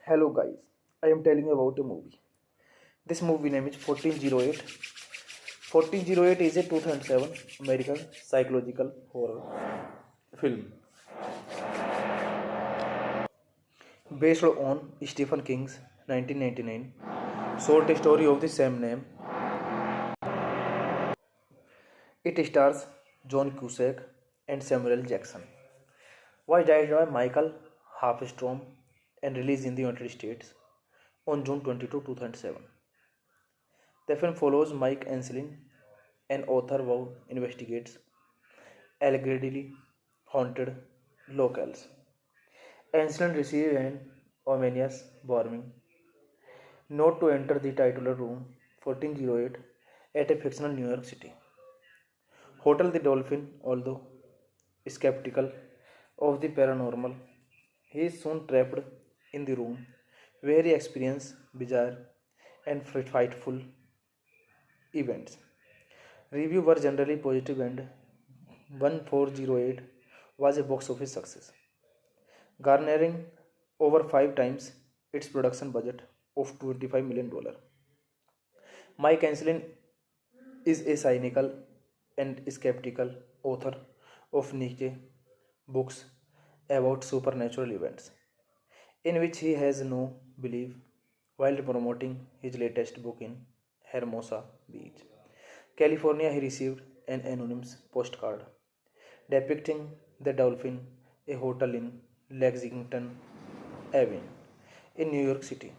Hello guys, I am telling you about a movie. This movie name is 1408. 1408 is a 2007 American psychological horror film based on Stephen King's 1999 short story of the same name. It stars John Cusack and Samuel L. Jackson. Was directed by Michael Halfstrom and released in the United States on June 22, 2007. The film follows Mike Enslin, an author who investigates allegedly haunted locales. Enslin receives an ominous warning not to enter the titular room 1408 at a fictional New York City. Hotel the Dolphin, although skeptical of the paranormal, he is soon trapped in the room where he experiences bizarre and frightful events. Reviews were generally positive and 1408 was a box office success, garnering over 5 times its production budget of $25 million. Mike Anselin is a cynical and skeptical author of Nietzsche books about supernatural events, in which he has no belief while promoting his latest book in Hermosa Beach, California. He received an anonymous postcard depicting the dolphin, a hotel in Lexington Avenue in New York City,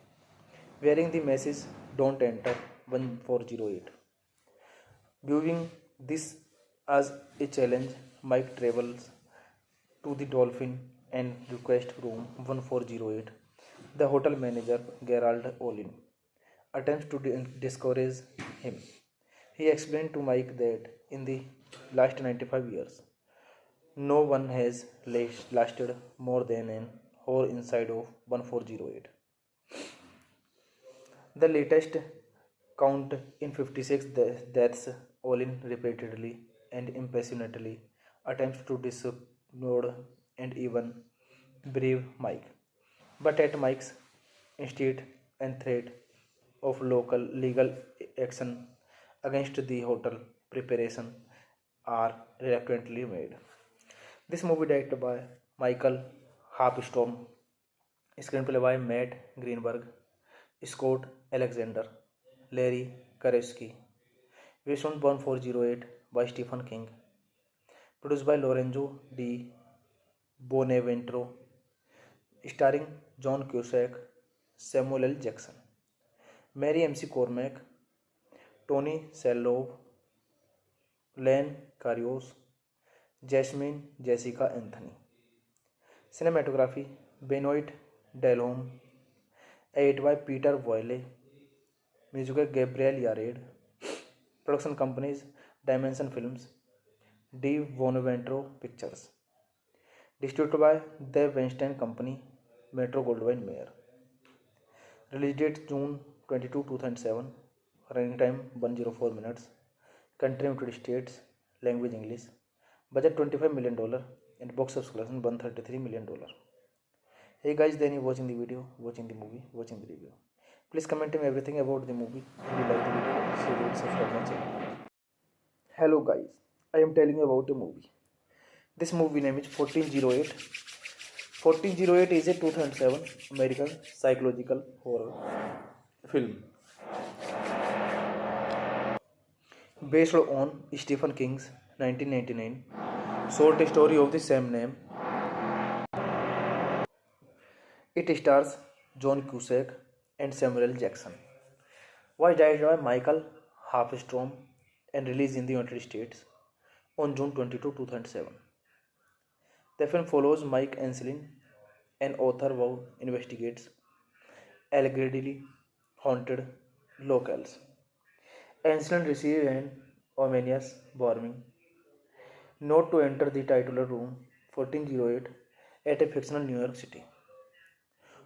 wearing the message "Don't enter 1408." Viewing this as a challenge, Mike travels to the Dolphin and requests room 1408. The hotel manager, Gerald Olin, attempts to discourage him. He explained to Mike that in the last 95 years, no one has lasted more than an hour inside of 1408. The latest count in 56 deaths. Olin repeatedly and impassionately attempts to dissuade and even brave Mike. But at Mike's insist and threat of local legal action against the hotel, preparation are reluctantly made. This movie directed by Michael Harpstorm, screenplay by Matt Greenberg, Scott Alexander, Larry Kareski, based on 1408 by Stephen King, produced by Lorenzo Di Bonaventura, starring John Cusack, Samuel L. Jackson, Mary MC Cormack, Tony Shalhoub, Len Carios, Jasmine Jessica Anthony. Cinematography Benoit Delhomme, edited by Peter Boyle, music by Gabriel Yared. Production companies Dimension Films, Di Bonaventura Pictures. Distributed by The Weinstein Company, Metro Goldwyn Mayer. Release date June 22, 2007. Running time 104 minutes. Country United States. Language English. Budget $25 million and box office collection $133 million. Hey guys, then you watching the video, watching the movie, watching the review. Please comment me everything about the movie. If you like the video, share it, subscribe my channel. Hello guys, I am telling you about a movie. This movie name is 1408. 1408 is a 2007 American psychological horror film based on Stephen King's 1999 short story of the same name. It stars John Cusack and Samuel L. Jackson. Was directed by Michael Harpstorm and released in the United States on June 22, 2007. The film follows Mike Anselin, an author who investigates allegedly haunted locales. Anselin receives an ominous warning not to enter the titular room 1408 at a fictional New York City.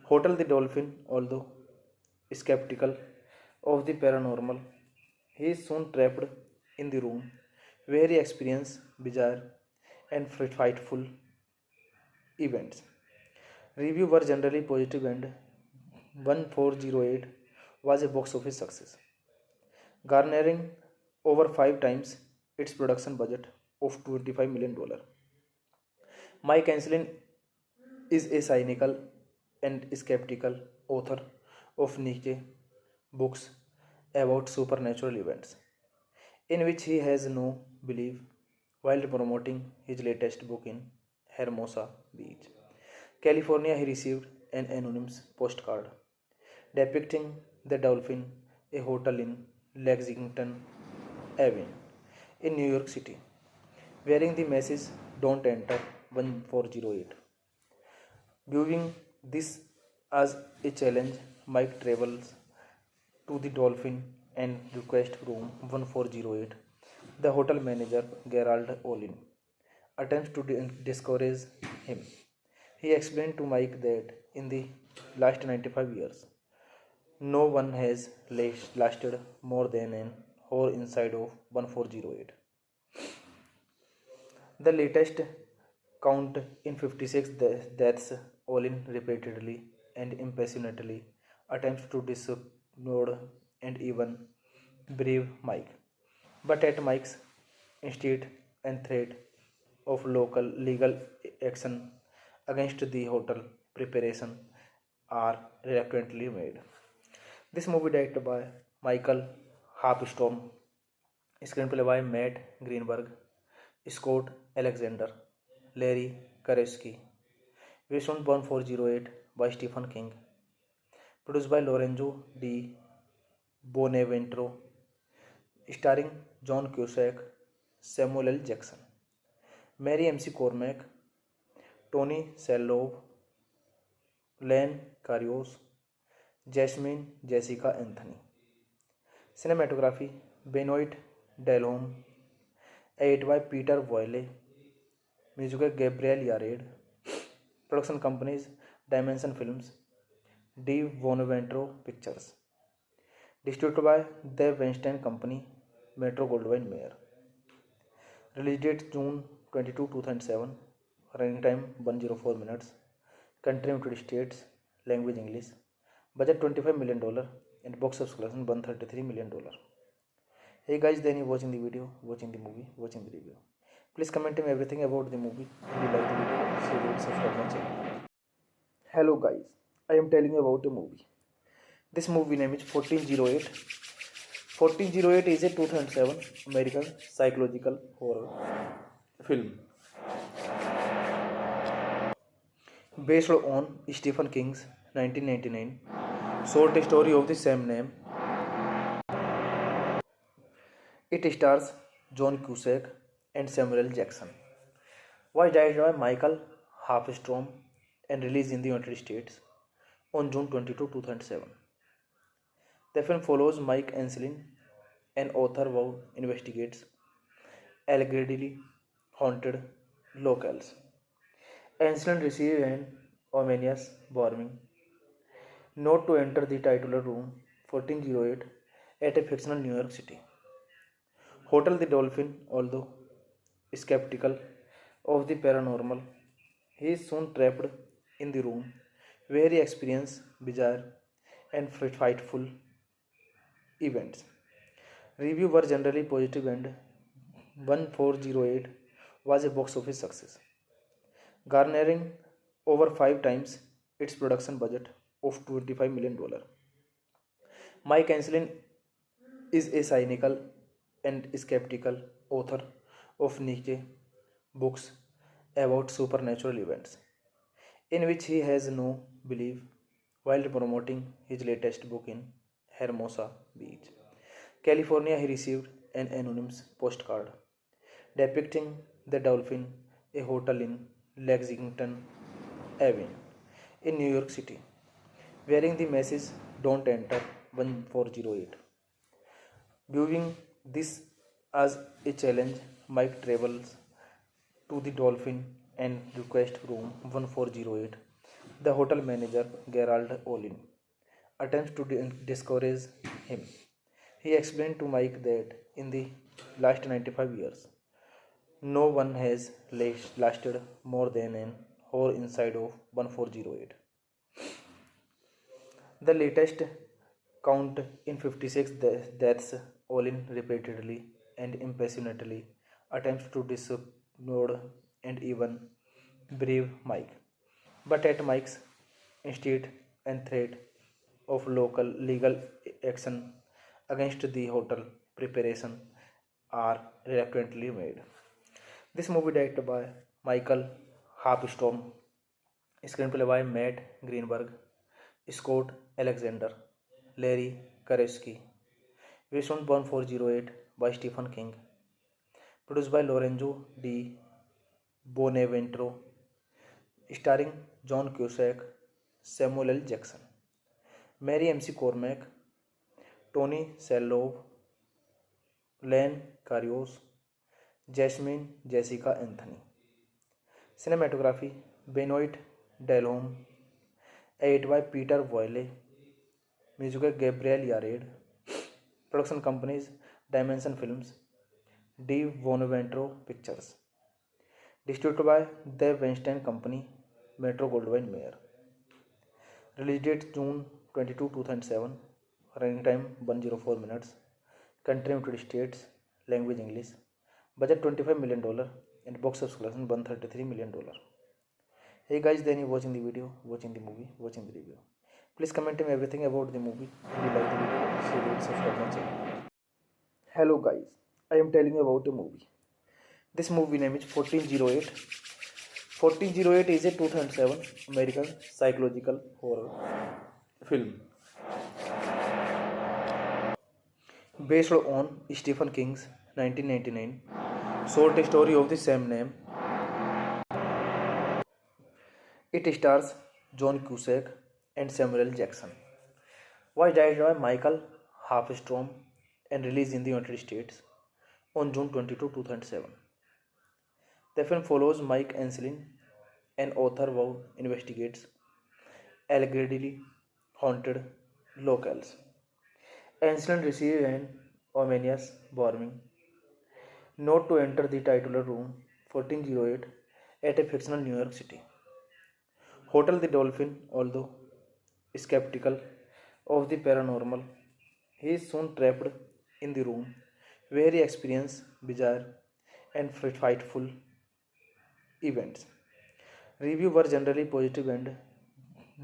Hotel the Dolphin, although skeptical of the paranormal, he is soon trapped in the room where he experiences bizarre and frightful events. Reviews were generally positive and 1408 was a box office success, garnering over 5 times its production budget of $25 million. Mike Anselin is a cynical and skeptical author of Nietzsche books about supernatural events, in which he has no belief while promoting his latest book in Hermosa Beach, California. He received an anonymous postcard depicting the dolphin, a hotel in Lexington Avenue in New York City, wearing the message "Don't enter 1408." Viewing this as a challenge, Mike travels to the Dolphin and request room 1408. The hotel manager, Gerald Olin, attempts to discourage him. He explained to Mike that in the last 95 years, no one has lasted more than an hour inside of 1408. The latest count in 56 deaths, Olin repeatedly and impassionately attempts to dissuade and even brave Mike. But at Mike's instinct and threat of local legal action against the hotel preparation are reluctantly made. This movie directed by Michael Harpstorm, screenplay by Matt Greenberg, Scott Alexander, Larry Kareski, based on 1408 by Stephen King, produced by Lorenzo Di Bonaventuro, starring John Cusack, Samuel L. Jackson, Mary MC Cormack, Tony Shalhoub, Len Carios, Jasmine Jessica Anthony. Cinematography Benoit Delhomme, edited by Peter Boyle, music by Gabriel Yared. Production companies Dimension Films, D. Bonaventuro Pictures. Distributed by The Weinstein Company, Metro Goldwyn Mayer. Release date June 22, 2007. Running time 104 minutes. Country United States. Language English. Budget $25 million and box office collection $133 million. Hey guys, then you watching the video, watching the movie, watching the review. Please comment me everything about the movie. If you like the video, share it, subscribe my channel. Hello guys, I am telling you about a movie. This movie name is 1408. 1408 is a 2007 American psychological horror film based on Stephen King's 1999 short story of the same name. It stars John Cusack and Samuel L. Jackson. Was directed by Michael Harpstorm and released in the United States on June 22, 2007. The film follows Mike Enslin, an author who investigates allegedly haunted locales. Enslin receives an ominous warning not to enter the titular room 1408 at a fictional New York City hotel. The Dolphin, although skeptical of the paranormal, he is soon trapped in the room where he experiences bizarre and frightful events. Reviews were generally positive and 1408 was a box office success, garnering over 5 times its production budget of $25 million. Mike Enslin is a cynical and skeptical author of niche books about supernatural events, in which he has no belief. While promoting his latest book in Hermosa Beach, California, he received an anonymous postcard depicting the Dolphin, a hotel in Lexington Avenue in New York City, wearing the message "Don't enter 1408." Viewing this as a challenge, Mike travels to the Dolphin and requests room 1408. The hotel manager, Gerald Olin, attempts to discourage him. He explained to Mike that in the last 95 years, no one has lasted more than an hour inside of 1408. The latest count in 56 deaths, Olin repeatedly and impassionately attempts to dissuade and even brave Mike. But at Mike's instinct and threat of local legal action against the hotel preparation are reluctantly made. This movie directed by Michael Harpstorm, screenplay by Matt Greenberg, Scott Alexander, Larry Kareski, based on 1408 by Stephen King, produced by Lorenzo Di Bonaventuro, starring John Cusack, Samuel L. Jackson, Mary MC Cormack, Tony Shalhoub, Len Carios, Jasmine Jessica Anthony. Cinematography Benoit Delhomme, edited by Peter Boyle, music by Gabriel Yared. Production companies Dimension Films, D. Bonaventure Pictures. Distributed by The Weinstein Company, Metro Goldwyn Mayer. Release date June 22, 2007. Running time 104 minutes. Country United States. Language English. Budget $25 million and box office collection $133 million. Hey guys, then you watching the video, watching the movie, watching the review. Please comment me everything about the movie. If you like the video, share it, subscribe my channel. Hello guys, I am telling you about a movie. This movie name is 1408. 1408 is a 2007 American psychological horror film based on Stephen King's 1999 short story of the same name. It stars John Cusack and Samuel L. Jackson. Was directed by Michael Halfstrom and released in the United States on June 22, 2007. The film follows Mike Enslin, an author who investigates allegedly haunted locales. Enslin receives an ominous warning not to enter the titular room 1408 at a fictional New York City Hotel the Dolphin. Although skeptical of the paranormal, he is soon trapped in the room where he experiences bizarre and frightful events. Reviews were generally positive and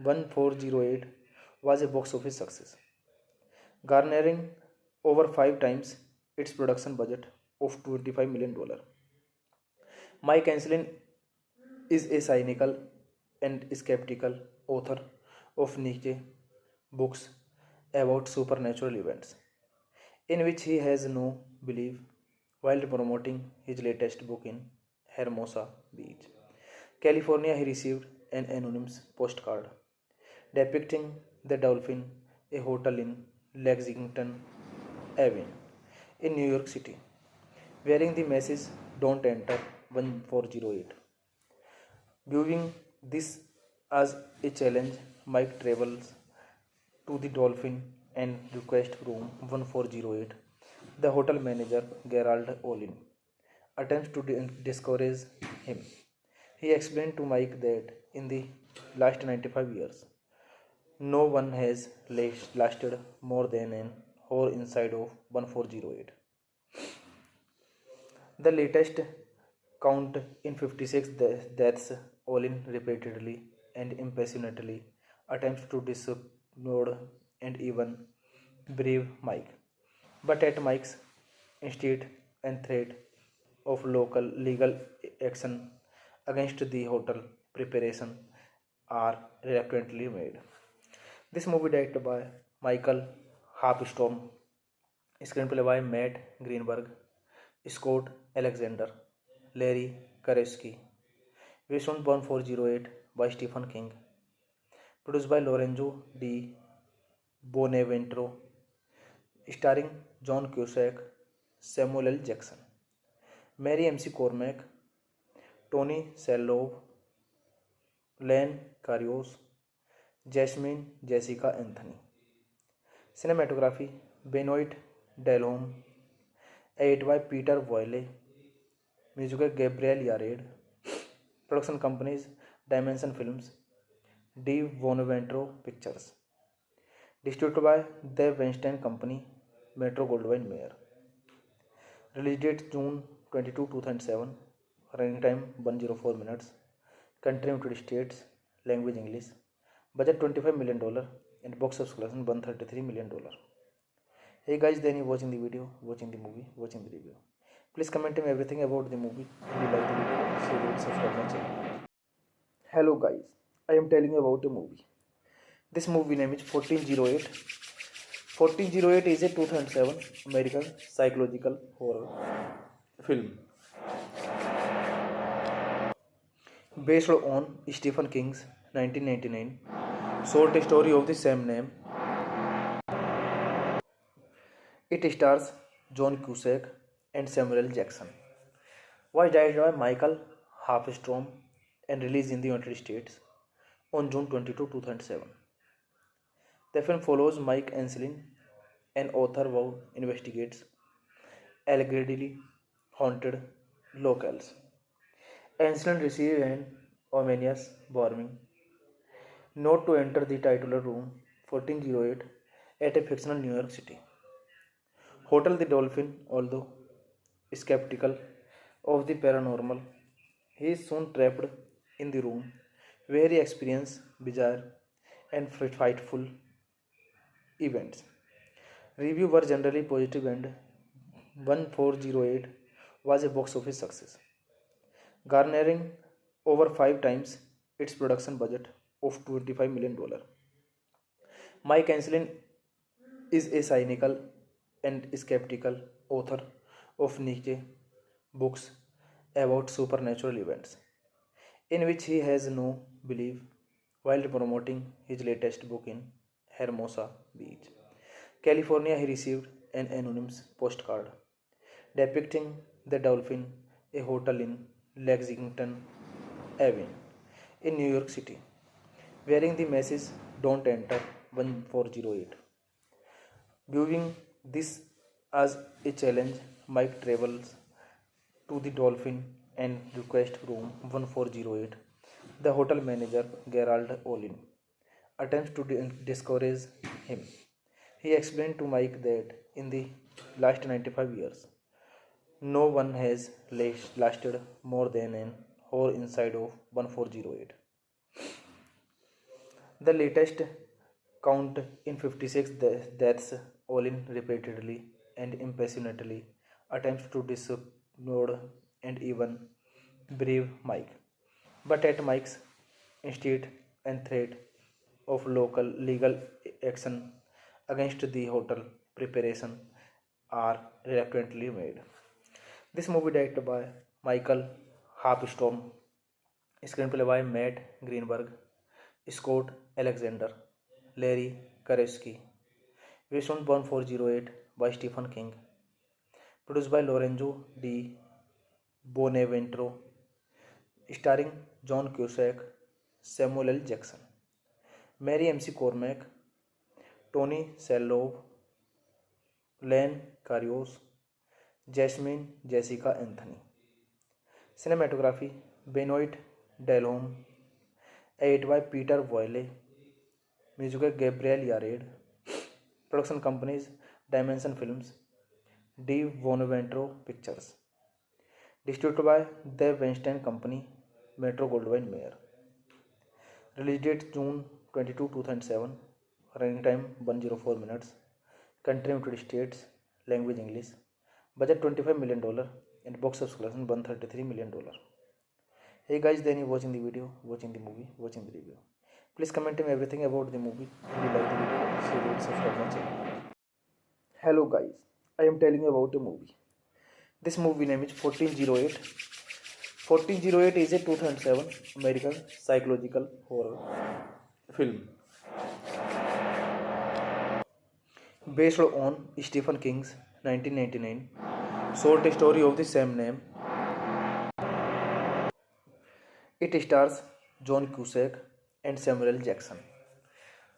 1408 was a box office success, garnering over 5 times its production budget of $25 million. Mike Enslin is a cynical and skeptical author of niche books about supernatural events, in which he has no belief while promoting his latest book in Hermosa Beach, California. He received an anonymous postcard depicting the Dolphin, a hotel in Lexington Avenue in New York City, wearing the message "Don't enter 1408." Viewing this as a challenge, Mike travels to the Dolphin and requests room 1408. The hotel manager, Gerald Olin, attempts to discourage him. He explained to Mike that in the last 95 years, no one has lasted more than an hour inside of 1408. The latest count in 56 deaths. Olin repeatedly and impassionately attempts to dissuade and even brave Mike, but at Mike's insist and threat of local legal action against the hotel, preparation are reluctantly made. This movie directed by Michael Halfstrom, screenplay by Matt Greenberg, Scott Alexander, Larry Karevsky, based on 1408 by Stephen King, produced by Lorenzo D. Bonaventure, starring John Cusack, Samuel L. Jackson, Mary MC Cormack, Tony Shalhoub, Len Carios, Jasmine Jessica Anthony. Cinematography Benoit Delhomme, edited by Peter Boyle, music by Gabriel Yared. Production companies Dimension Films, D. Bonaventure Pictures. Distributed by The Weinstein Company, Metro Goldwyn Mayer. Release date June 22, 2007. Running time 104 minutes. Country United States. Language English. Budget $25 million and box office collection $133 million. Hey guys, then you watching the video, watching the movie, watching the review. Please comment me everything about the movie. If you like the video, share it, subscribe my channel. Hello guys, I am telling you about a movie. This movie name is 1408. 1408 is a 2007 American psychological horror film based on Stephen King's 1999 short story of the same name. It stars John Cusack and Samuel L. Jackson. Was directed by Michael Halfstrom and released in the United States on June 22, 2007. The film follows Mike Anselin, an author who investigates allegedly haunted locales. Anselin receives an ominous warning not to enter the titular room 1408 at a fictional New York City hotel. The Dolphin, although skeptical of the paranormal, he is soon trapped in the room where he experiences bizarre and frightful events. Reviews were generally positive and 1408 was a box office success, garnering over 5 times its production budget of $25 million. Mike Anselin is a cynical and skeptical author of niche books about supernatural events, in which he has no belief while promoting his latest book in Hermosa Beach, California. He received an anonymous postcard depicting the Dolphin, a hotel in Lexington Avenue in New York City, wearing the message "Don't enter 1408." Viewing this as a challenge, Mike travels to the Dolphin and requests room 1408. The hotel manager, Gerald Olin, attempts to discourage him. He explained to Mike that in the last 95 years, no one has lasted more than an hour inside of 1408. The latest count in 56 deaths. Olin repeatedly and impassionately attempts to dissuade and even brave Mike. But at Mike's instinct and threat of local legal action against the hotel, preparation are reluctantly made. This movie directed by Michael Harpstorm, screenplay by Matt Greenberg, Scott Alexander, Larry Kareski, based on 1408 by Stephen King, produced by Lorenzo Di Bonaventuro, starring John Cusack, Samuel L. Jackson, Mary MC Cormack, Tony Shalhoub, Len Carios, Jasmine Jessica Anthony. Cinematography Benoit Delhomme, edited by Peter Boyle, music by Gabriel Yared. Production companies Dimension Films, D. Bonaventuro Pictures. Distributed by The Weinstein Company, Metro Goldwyn Mayer. Release date June 22, 2007. Running time 104 minutes. Country United States. Language English. Budget $25 million and box office collection $133 million. Hey guys, then you watching the video, watching the movie, watching the review. Please comment me everything about the movie. If you like the video, share it, subscribe my channel. Hello guys, I am telling you about a movie. This movie name is 1408. 1408 is a 2007 American psychological horror film based on Stephen King's 1999 short story of the same name. It stars John Cusack and Samuel L. Jackson.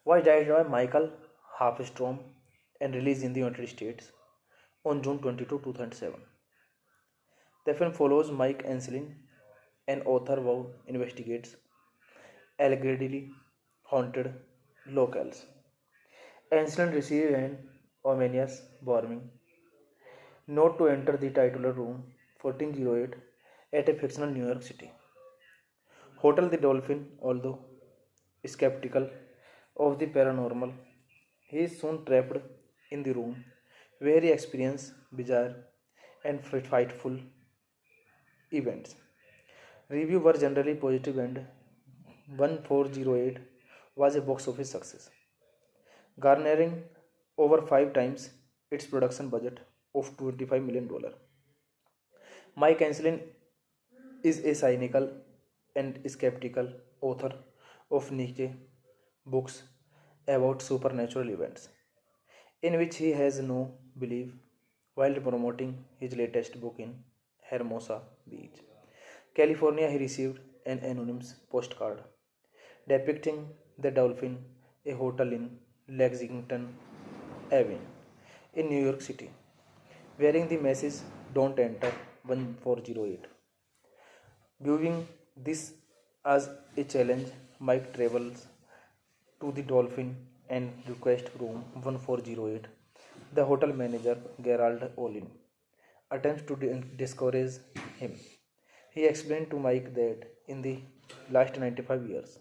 Was directed by Michael Halfstrom and released in the United States on June 22, 2007. The film follows Mike Anselin, an author who investigates allegedly haunted locales. Anselin receives an ominous warning not to enter the titular room 1408 at a fictional New York City hotel. The Dolphin, although skeptical of the paranormal, he is soon trapped in the room where he experiences bizarre and frightful events. Reviews were generally positive and 1408 was a box office success, garnering over 5 times its production budget of $25 million. Mike Anselin is a cynical and skeptical author of niche books about supernatural events, in which he has no belief while promoting his latest book in Hermosa Beach, California. He received an anonymous postcard depicting the dolphin, a hotel in Lexington Avenue in New York City, wearing the message "Don't Enter 1408." Viewing this as a challenge, Mike travels to the Dolphin and requests room 1408. The hotel manager, Gerald Olin, attempts to discourage him. He explained to Mike that in the last 95 years,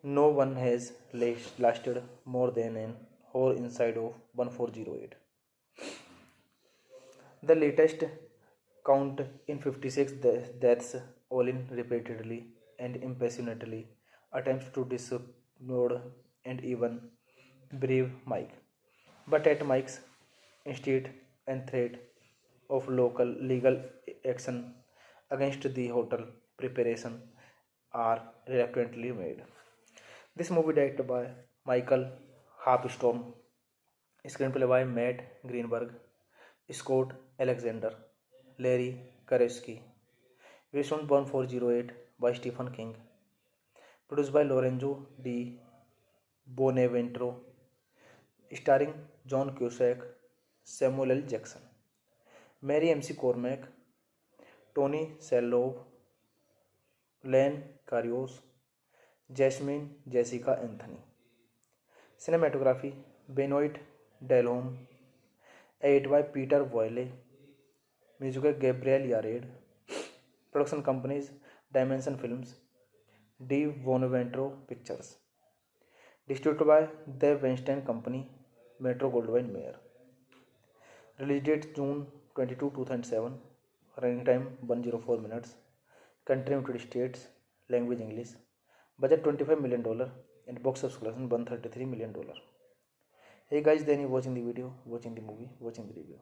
no one has lasted more than an hour inside of 1408. The latest count in 56 deaths, Olin repeatedly and impassionately attempts to dissuade and even brave Mike. But at Mike's instinct and threat of local legal action against the hotel preparation are reluctantly made. This movie directed by Michael Harpstorm, screenplay by Matt Greenberg, Scott Alexander, Larry Karevsky, based on 1408 by Stephen King, produced by Lorenzo Di Bonaventura, starring John Cusack, Samuel L. Jackson, Mary MC Cormack, Tony Shalhoub, Len Carios, Jasmine Jessica Anthony. Cinematography Benoit Delhomme, edited by Peter Boyle, music by Gabriel Yared. Production companies Dimension Films, D. Bonaventura Pictures. Distributed by The Weinstein Company, Metro Goldwyn Mayer. Release date June 22, 2007. Running time 104 minutes. Country United States. Language English. Budget $25 million and box office collection $133 million. Hey guys, then you watching the video, watching the movie, watching the review.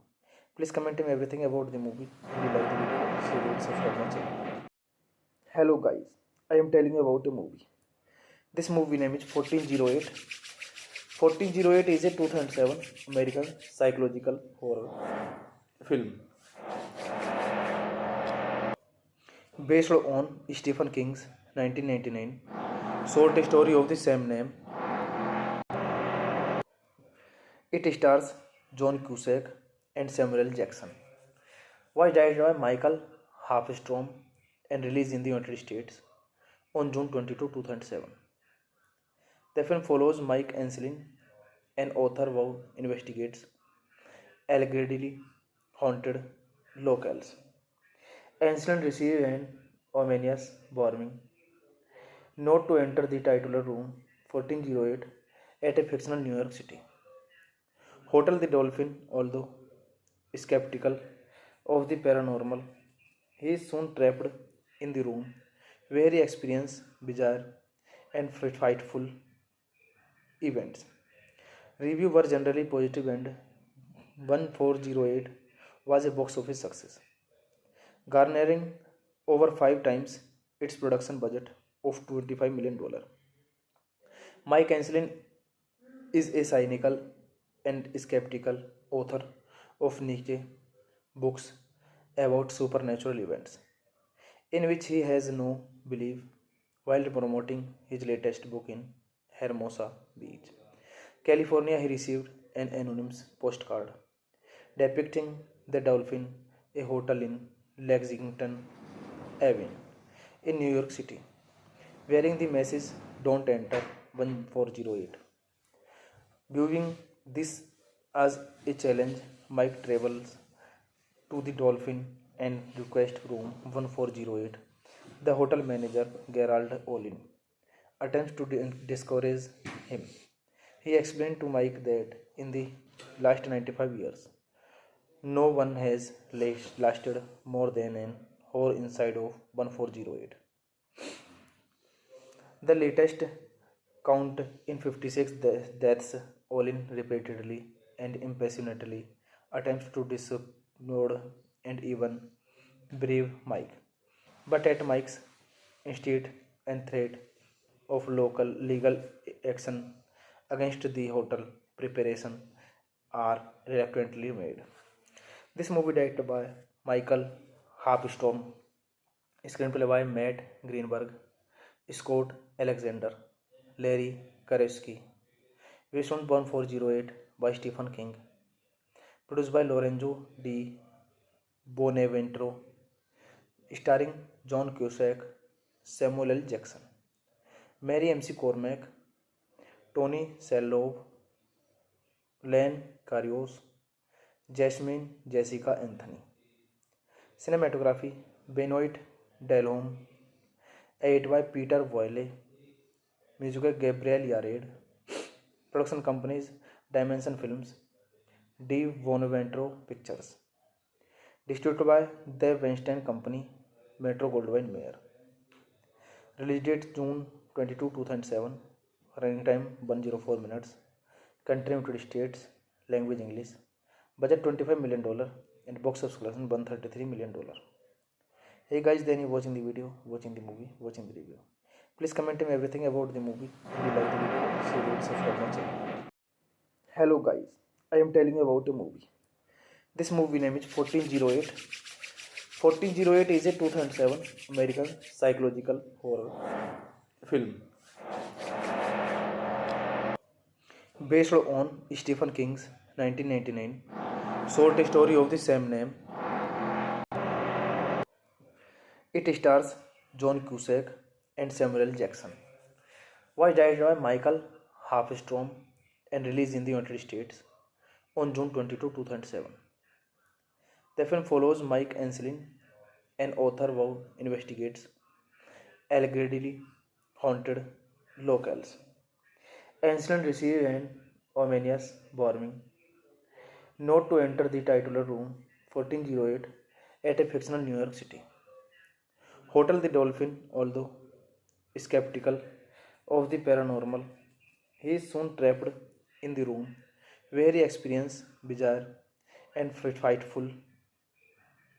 Please comment me everything about the movie. If you like the video, share it, subscribe my channel. Hello guys, I am telling you about a movie. This movie name is 1408. 1408 is a 2007 American psychological horror film based on Stephen King's 1999 short story of the same name. It stars John Cusack and Samuel L. Jackson. Was directed by Michael Harpstorm and released in the United States on June 22, 2007. The film follows Mike Enslin, an author who investigates allegedly haunted locales. Enslin receives an ominous warning not to enter the titular room 1408 at a fictional New York City hotel. The Dolphin, although skeptical of the paranormal, he is soon trapped in the room where he experiences bizarre and frightful events. Reviews were generally positive and 1408 was a box office success, garnering over 5 times its production budget of $25 million. Mike Enslin is a cynical and skeptical author of niche books about supernatural events, in which he has no belief while promoting his latest book in Hermosa Beach, California. He received an anonymous postcard depicting the Dolphin, a hotel in Lexington Avenue in New York City, wearing the message "Don't Enter 1408." Viewing this as a challenge, Mike travels to the Dolphin and requests room 1408. The hotel manager, Gerald Olin, attempts to discourage him. He explained to Mike that in the last 95 years, no one has lasted more than an hour inside of 1408. The latest count in 56 deaths, Olin repeatedly and impassionately attempts to dissuade and even brave Mike. But at Mike's instinct and threat of local legal action against the hotel preparation are reluctantly made. This movie directed by Michael Harpstorm, screenplay by Matt Greenberg, Scott Alexander, Larry Karevsky, based on 1408 by Stephen King, produced by Lorenzo Di Bonaventuro, starring John Cusack, Samuel L. Jackson, Mary MC Cormack, Tony Shalhoub, Len Carios, Jasmine Jessica Anthony. Cinematography Benoit Delhomme, edited by Peter Boyle, music by Gabriel Yared, production companies Dimension Films, D. Bonaventuro Pictures, distributed by The Weinstein Company, Metro Goldwyn Mayer. Release date June 22, 2007. Running time 104 minutes. Country United States. Language English. Budget $25 million and box office collection $133 million. Hey guys, then you watching the video, watching the movie, watching the review. Please comment me everything about the movie. If you like the video, so you will subscribe my channel. Hello guys, I am telling you about a movie. This movie name is 1408. 1408 is a 2007 American psychological horror film based on Stephen King's 1999 short story of the same name. It stars John Cusack and Samuel L. Jackson. Was directed by Michael Harpstorm and released in the United States on June 22, 2007. The film follows Mike Enslin, an author who investigates allegedly haunted locales. Enslin receives an ominous warning not to enter the titular room 1408 at a fictional New York City Hotel the Dolphin. Although skeptical of the paranormal, he is soon trapped in the room where he experiences bizarre and frightful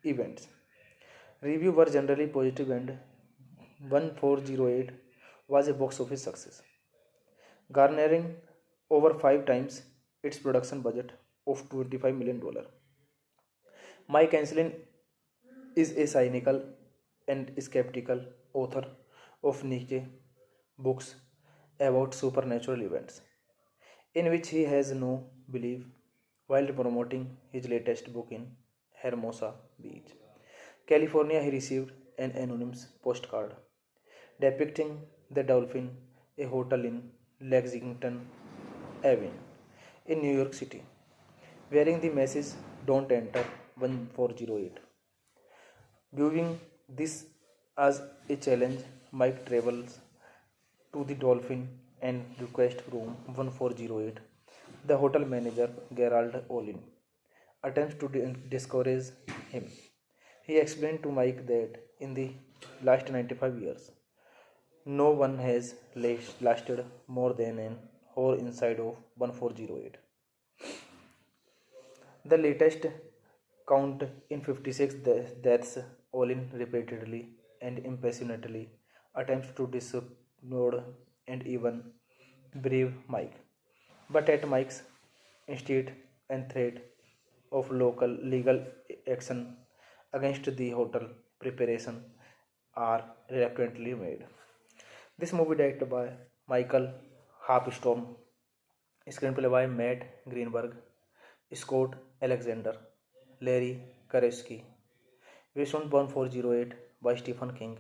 events. Reviews were generally positive and 1408 was a box office success, garnering over 5 times its production budget of $25 million. Mike Enslin is a cynical and skeptical author of niche books about supernatural events, in which he has no belief while promoting his latest book in Hermosa Beach, California. He received an anonymous postcard depicting the Dolphin, a hotel in Lexington Avenue in New York City, wearing the message "Don't enter 1408." Viewing this as a challenge, Mike travels to the Dolphin and requests room 1408. The hotel manager, Gerald Olin, attempts to discourage him. He explained to Mike that in the last 95 years, no one has lasted more than an hour inside of 1408. The latest count in 56 deaths. Olin repeatedly and impassionately attempts to dissuade and even brave Mike, but at Mike's insist and threat of local legal action against the hotel, preparation are reluctantly made. This movie directed by Michael Harpstorm, screenplay by Matt Greenberg, Scott Alexander, Larry Karevsky, based on 1408 by Stephen King,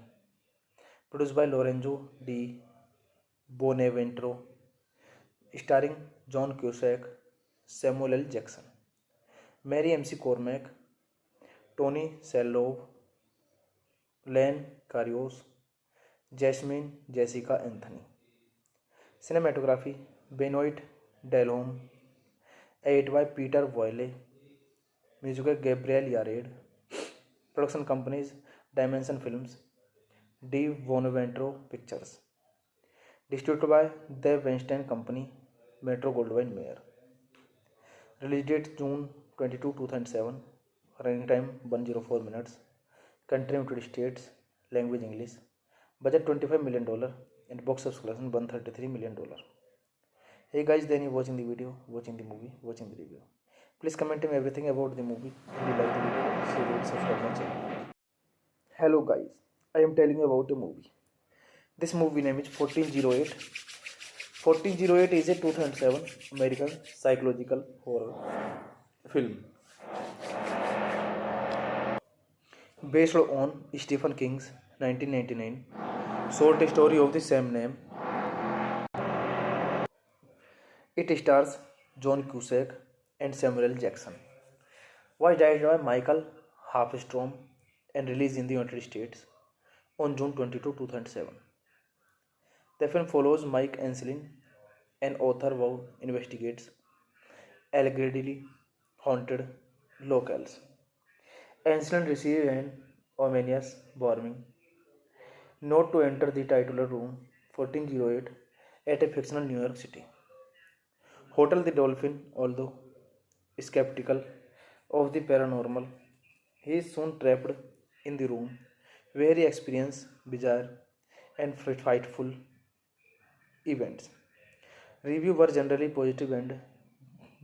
produced by Lorenzo Di Bonaventuro, starring John Cusack, Samuel L. Jackson, Mary MC Cormack, Tony Shalhoub, Len Carios, Jasmine Jessica Anthony. Cinematography Benoit Delhomme, edited by Peter Boyle, music by Gabriel Yared, production companies Dimension Films, D. Bonaventuro Pictures, distributed by The Weinstein Company, Metro Goldwyn Mayer. Release date June 22, 2007. Running time 104 minutes. Country United States. Language English. Budget $25 million and box office collection $133 million. Hey guys, then you watching the video, watching the movie, watching the review. Please comment me everything about the movie. If you like the video, share it, subscribe my channel. Hello guys, I am telling you about a movie. This movie name is 1408. 1408 is a 2007 American psychological horror film based on Stephen King's 1999 short story of the same name. It stars John Cusack and Samuel L. Jackson. Was directed by Michael Halfstrom and released in the United States on June 22, 2007. The film follows Mike Enslin, an author who investigates allegedly haunted locales. Enslin receives an ominous warning not to enter the titular room 1408 at a fictional New York City hotel. The Dolphin, although skeptical of the paranormal, he is soon trapped in the room where he experiences bizarre and frightful events. Reviews were generally positive and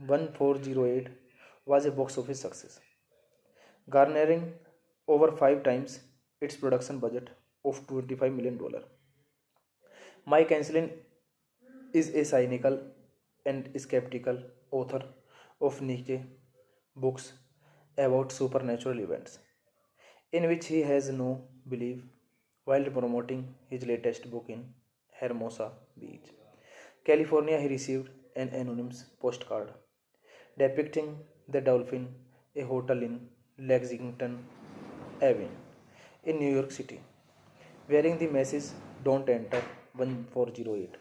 1408 was a box office success, garnering over 5 times its production budget of $25 million. Mike Enslin is a cynical and skeptical author of niche books about supernatural events, in which he has no belief while promoting his latest book in Hermosa Beach, California. He received an anonymous postcard depicting the Dolphin, a hotel in Lexington Avenue in New York City, wearing the message "Don't enter 1408."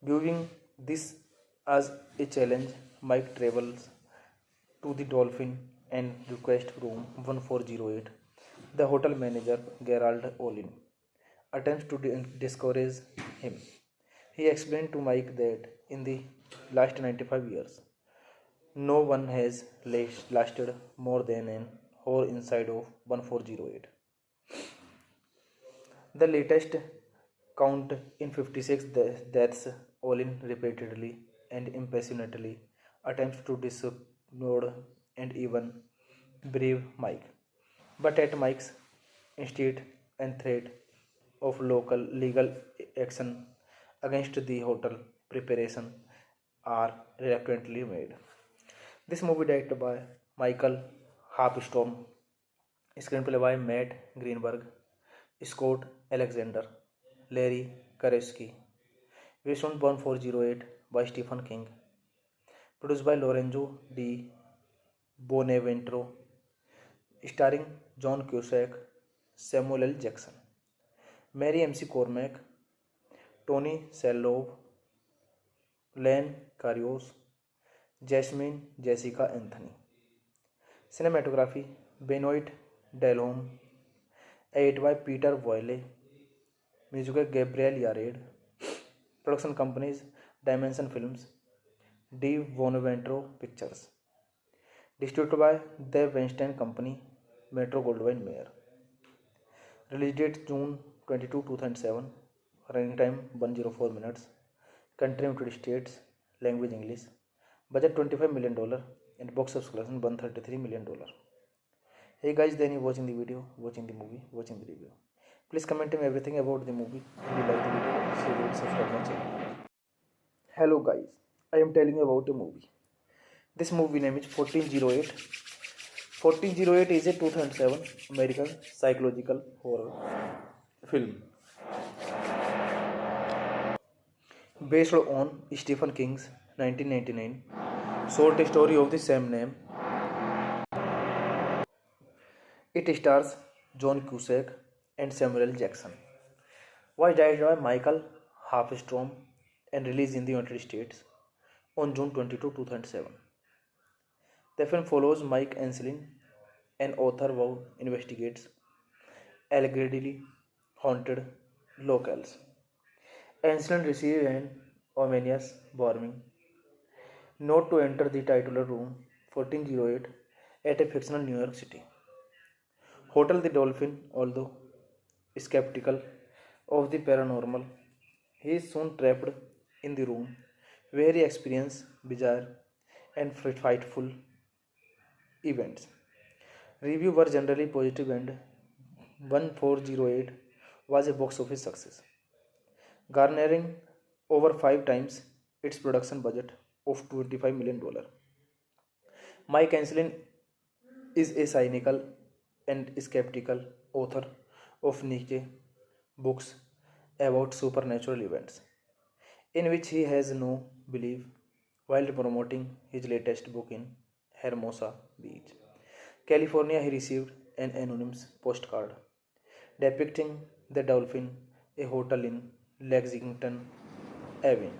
Viewing this as a challenge, Mike travels to the Dolphin and requests room 1408. The hotel manager, Gerald Olin, attempts to discourage him. He explained to Mike that in the last 95 years, no one has lasted more than an hour inside of 1408. The latest count in 56 deaths. Olin repeatedly and impassionately attempts to dissuade and even brave Mike. But at Mike's insist and threat of local legal action against the hotel, preparation are reluctantly made. This movie directed by Michael Harpstorm, screenplay by Matt Greenberg, Scott Alexander, Larry Kareski, based on 1408 by Stephen King, produced by Lorenzo Di Bonaventuro, starring John Cusack, Samuel L. Jackson, Mary MC Cormack, Tony Shalhoub, Len Carios, Jasmine Jessica Anthony. Cinematography Benoit Delhomme, edited by Peter Boyle, music by Gabriel Yared. Production companies Dimension Films, Di Bonaventuro Pictures. Distributed by The Weinstein Company, Metro Goldwyn Mayer. Release date June 22, 2007. Running time 104 minutes. Country United States. Language English. Budget $25 million and box office collection $133 million. Hey guys, then you watching the video, watching the movie, watching the review. Please comment me everything about the movie. If you like the video, share it, subscribe my channel. Hello guys, I am telling you about a movie. This movie name is 1408. 1408 is a 2007 American psychological horror film based on Stephen King's 1999 short story of the same name. It stars John Cusack and Samuel L. Jackson. Was directed by Michael Halfstrom and released in the United States on June 22, 2007. The film follows Mike Enslin, an author who investigates allegedly haunted locales. Enslin receives an ominous warning not to enter the titular room 1408 at a fictional New York City hotel. The Dolphin, although skeptical of the paranormal, he is soon trapped in the room where he experiences bizarre and frightful events. Reviews were generally positive and 1408 was a box office success, garnering over 5 times its production budget of $25 million. Mike Anselin is a cynical and skeptical author of Nietzsche books about supernatural events, in which he has no belief while promoting his latest book in Hermosa Beach, California. He received an anonymous postcard depicting the dolphin, a hotel in Lexington Avenue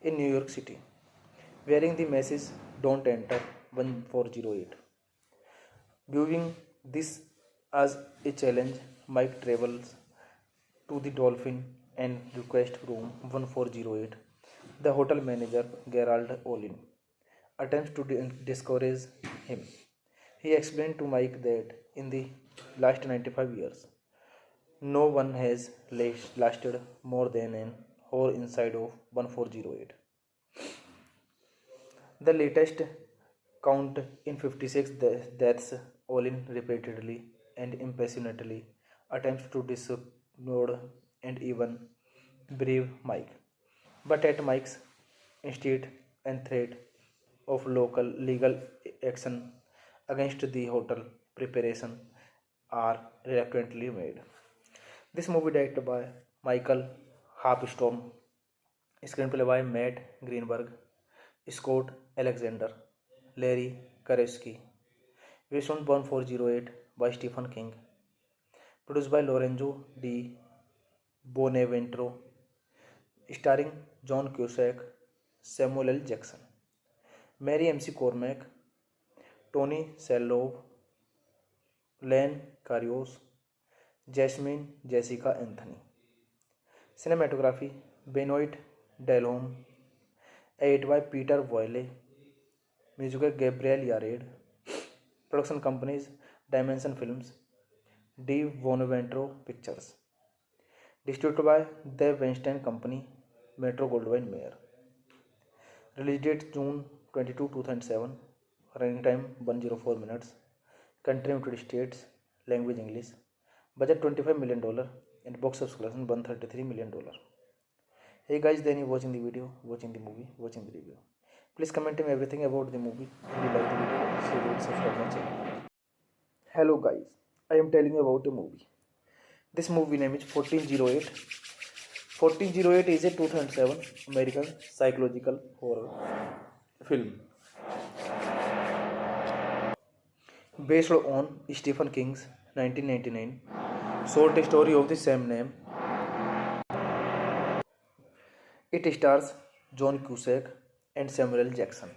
in New York City, wearing the message "Don't Enter 1408." Viewing this as a challenge, Mike travels to the Dolphin and requests room 1408. The hotel manager, Gerald Olin, attempts to discourage him. He explained to Mike that in the last 95 years, no one has lasted more than an hour inside of 1408. The latest count in 56 deaths. Olin repeatedly and impassionately attempts to dissuade and even brave Mike. But at Mike's insist and threat of local legal action against the hotel, preparation are reluctantly made. This movie directed by Michael Harpstorm, screenplay by Matt Greenberg, Scott Alexander, Larry Kareski, based on 1408 by Stephen King, produced by Lorenzo Di Bonaventure, starring John Cusack, Samuel L. Jackson, Mary MC Cormack, Tony Shalhoub, Len Carios, Jasmine Jessica Anthony. Cinematography Benoit Delhomme, edited by Peter Boyle, music by Gabriel Yared. Production companies Dimension Films, D. Bonaventure Pictures. Distributed by The Weinstein Company, Metro Goldwyn Mayer. Release date June 22, 2007. Running time 104 minutes. Country United States. Language English. Budget $25 million and box office collection $133 million. Hey guys, then you watching the video, watching the movie, watching the review. Please comment me everything about the movie. If you like the video, share it, subscribe my channel. Hello guys, I am telling you about a movie. This movie name is 1408. 1408 is a 2007 American psychological horror film based on Stephen King's 1999 short story of the same name. It stars John Cusack and Samuel L. Jackson.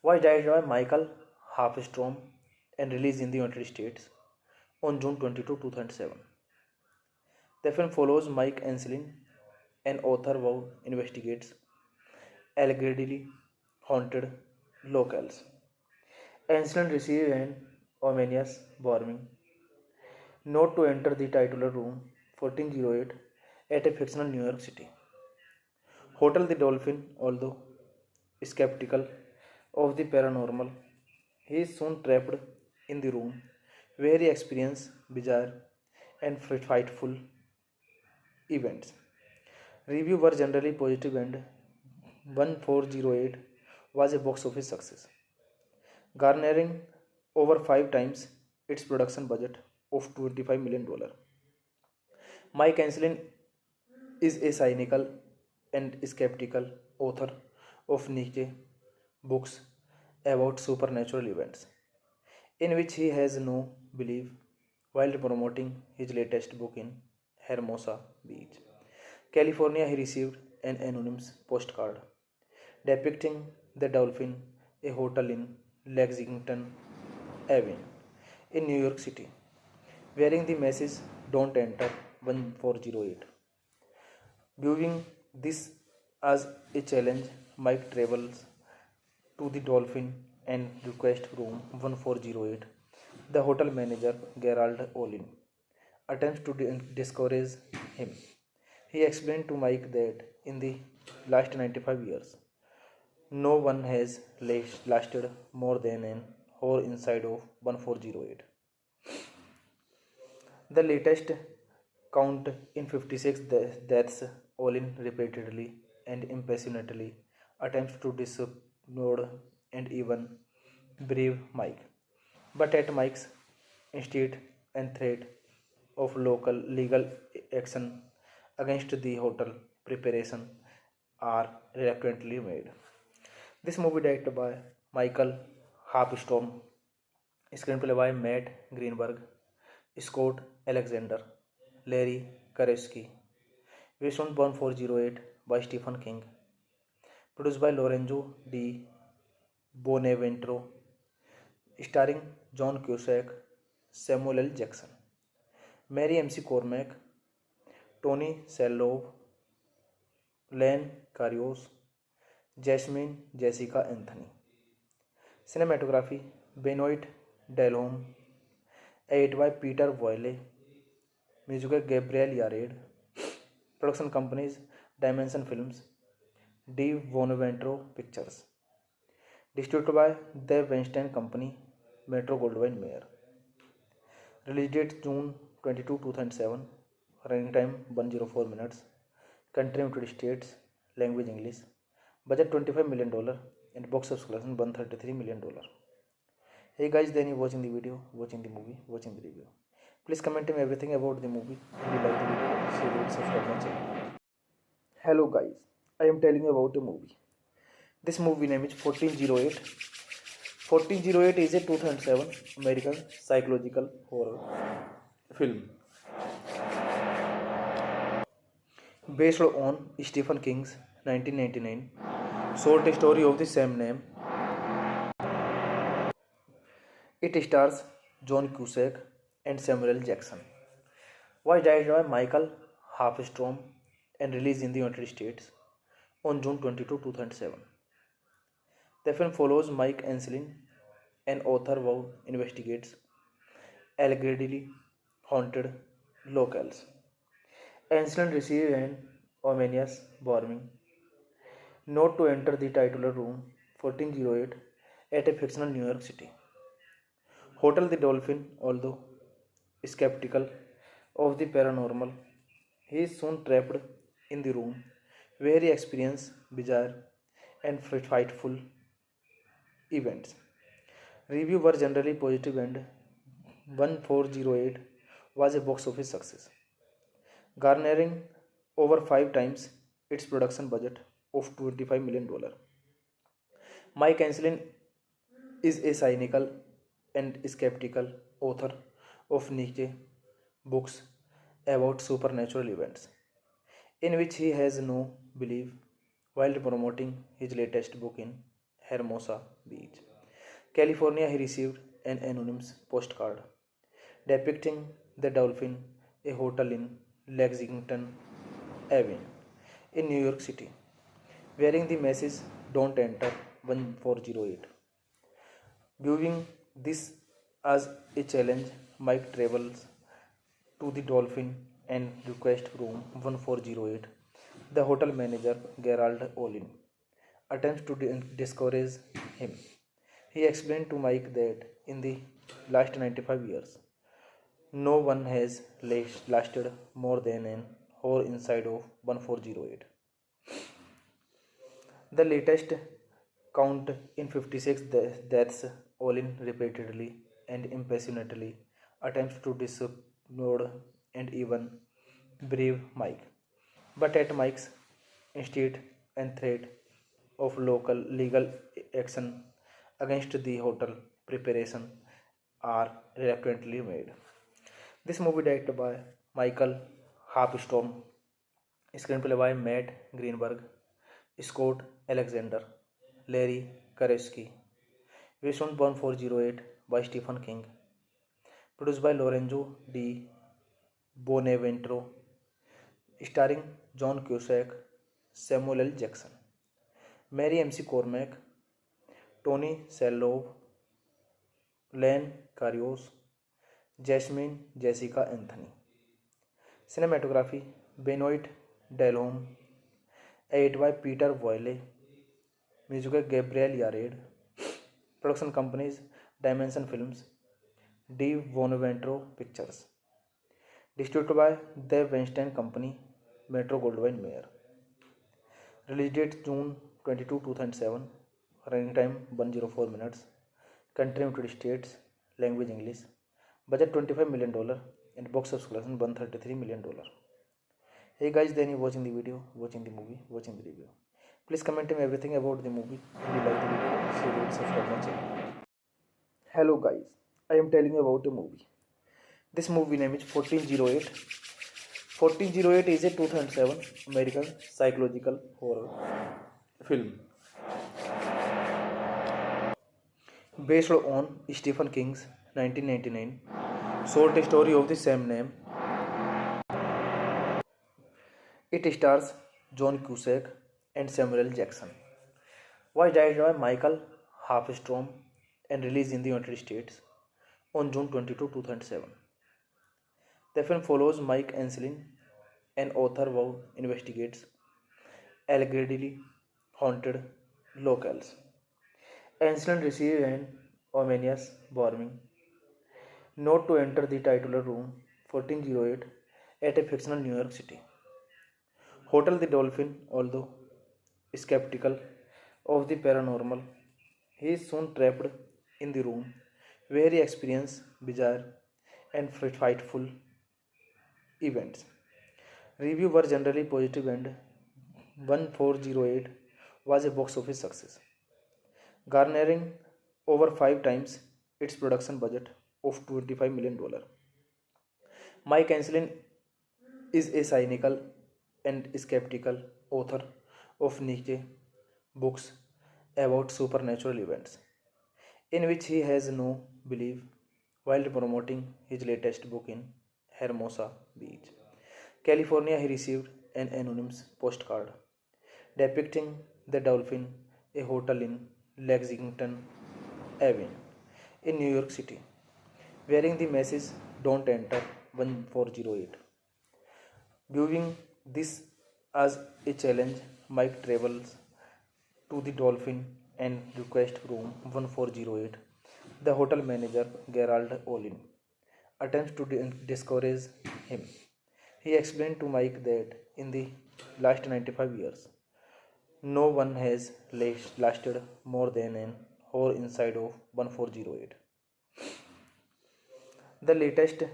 Was directed by Michael Harpstorm and released in the United States on June 22, 2007. The film follows Mike Anselin, an author who investigates allegedly haunted locales. Anselin receives an ominous warning not to enter the titular room 1408 at a fictional New York City hotel. The Dolphin, although skeptical of the paranormal, he is soon trapped in the room where he experiences bizarre and frightful events. Reviews were generally positive and 1408 was a box office success, garnering over 5 times its production budget of $25 million. Mike Anselin is a cynical and skeptical author of Nietzsche books about supernatural events, in which he has no belief while promoting his latest book in Hermosa Beach, California. He received an anonymous postcard depicting the Dolphin, a hotel in Lexington Avenue in New York City, wearing the message "Don't Enter 1408." Viewing this as a challenge, Mike travels to the Dolphin and requests room 1408. The hotel manager, Gerald Olin, attempts to discourage him. He explained to Mike that in the last 95 years, No one has lasted more than an hour inside of 1408. The latest count in 56 deaths, all in repeatedly and impassionately attempts to dissuade and even brave Mike. But at Mike's instinct and threat of local legal action against the hotel preparation are reluctantly made. This movie directed by Michael Harpstorm, screenplay by Matt Greenberg, Scott Alexander, Larry Karevsky, based on Born 408 by Stephen King, produced by Lorenzo Di Bonaventure, starring John Cusack, Samuel L. Jackson, Mary MC Cormack, Tony Shalhoub, Len Carios, Jasmine Jessica Anthony. Cinematography Benoit Delhomme, edited by Peter Boyle, music by Gabriel Yared, production companies Dimension Films, D. Bonaventure Pictures, distributed by The Weinstein Company, Metro Goldwyn Mayer. Release date June 22, 2007. Running time 104 minutes. Country United States. Language English. Budget $25 million and box office collection $133 million. Hey guys, then you watching the video, watching the movie, watching the review. Please comment me everything about the movie. If you like the video, share it, subscribe my channel. Hello guys, I am telling you about a movie. This movie name is 1408. 1408 is a 2007 American psychological horror film based on Stephen King's 1999 short story of the same name. It stars John Cusack and Samuel L. Jackson. Was directed by Michael Harpstorm and released in the United States on June 22, 2007. The film follows Mike Enslin, an author who investigates allegedly haunted locales. Enslin receives an ominous warning not to enter the titular room 1408 at a fictional New York City Hotel the Dolphin. Although skeptical of the paranormal, he is soon trapped in the room where he experiences bizarre and frightful events. Reviews were generally positive and 1408 was a box office success, garnering over 5 times its production budget of $25 million. Mike Enslin is a cynical and skeptical author of niche books about supernatural events, in which he has no belief while promoting his latest book in Hermosa Beach, California. He received an anonymous postcard depicting the Dolphin, a hotel in Lexington Avenue in New York City, wearing the message "Don't enter 1408." Viewing this as a challenge, Mike travels to the Dolphin and requests room 1408. The hotel manager, Gerald Olin, attempts to discourage him. He explained to Mike that in the last 95 years, no one has lasted more than an hour inside of 1408. The latest count in 56 deaths, all in repeatedly and impassionately attempts to dissuade and even brave Mike. But at Mike's instinct and threat of local legal action against the hotel preparation are reluctantly made. This movie directed by Michael Harpstorm, screenplay by Matt Greenberg, Scott Alexander, Larry Karevsky, based on Born 408 by Stephen King, produced by Lorenzo Di Bonaventure, starring John Cusack, Samuel L. Jackson, Mary MC Cormack, Tony Shalhoub, Len Carios, Jasmine Jessica Anthony. Cinematography Benoit Delhomme, edited by Peter Boyle, Music by Gabriel Yared. Production companies Dimension Films, D. Bonaventure Pictures. Distributed by The Weinstein Company, Metro Goldwyn Mayer. Release date June 22, 2007. Running time 104 minutes. Country United States. Language English. Budget $25 million and box office collection $133 million. Hey guys, then you watching the video, watching the movie, watching the review. Please comment me everything about the movie. If you like the video, share it, subscribe my channel. Hello guys, I am telling you about a movie. This movie name is 1408. 1408 is a 2007 American psychological horror film based on Stephen King's 1999 short story of the same name. It stars John Cusack and Samuel L. Jackson. Was directed by Michael Halfstrom and released in the United States on June 22, 2007. The film follows Mike Enslin, an author who investigates allegedly haunted locales. Enslin receives an ominous warning not to enter the titular room 1408 at a fictional New York City Hotel the Dolphin. Although skeptical of the paranormal, he is soon trapped in the room where he experiences bizarre and frightful events. Reviews were generally positive and 1408 was a box office success, garnering over 5 times its production budget of $25 million. Mike Enslin is a cynical and skeptical author of niche books about supernatural events, in which he has no belief while promoting his latest book in Hermosa Beach, California. He received an anonymous postcard depicting the Dolphin, a hotel in Lexington Avenue in New York City, wearing the message "Don't enter 1408." Viewing this as a challenge, Mike travels to the Dolphin and requests room 1408. The hotel manager, Gerald Olin, attempts to discourage him. He explained to Mike that in the last 95 years, no one has lasted more than an hour inside of 1408. The latest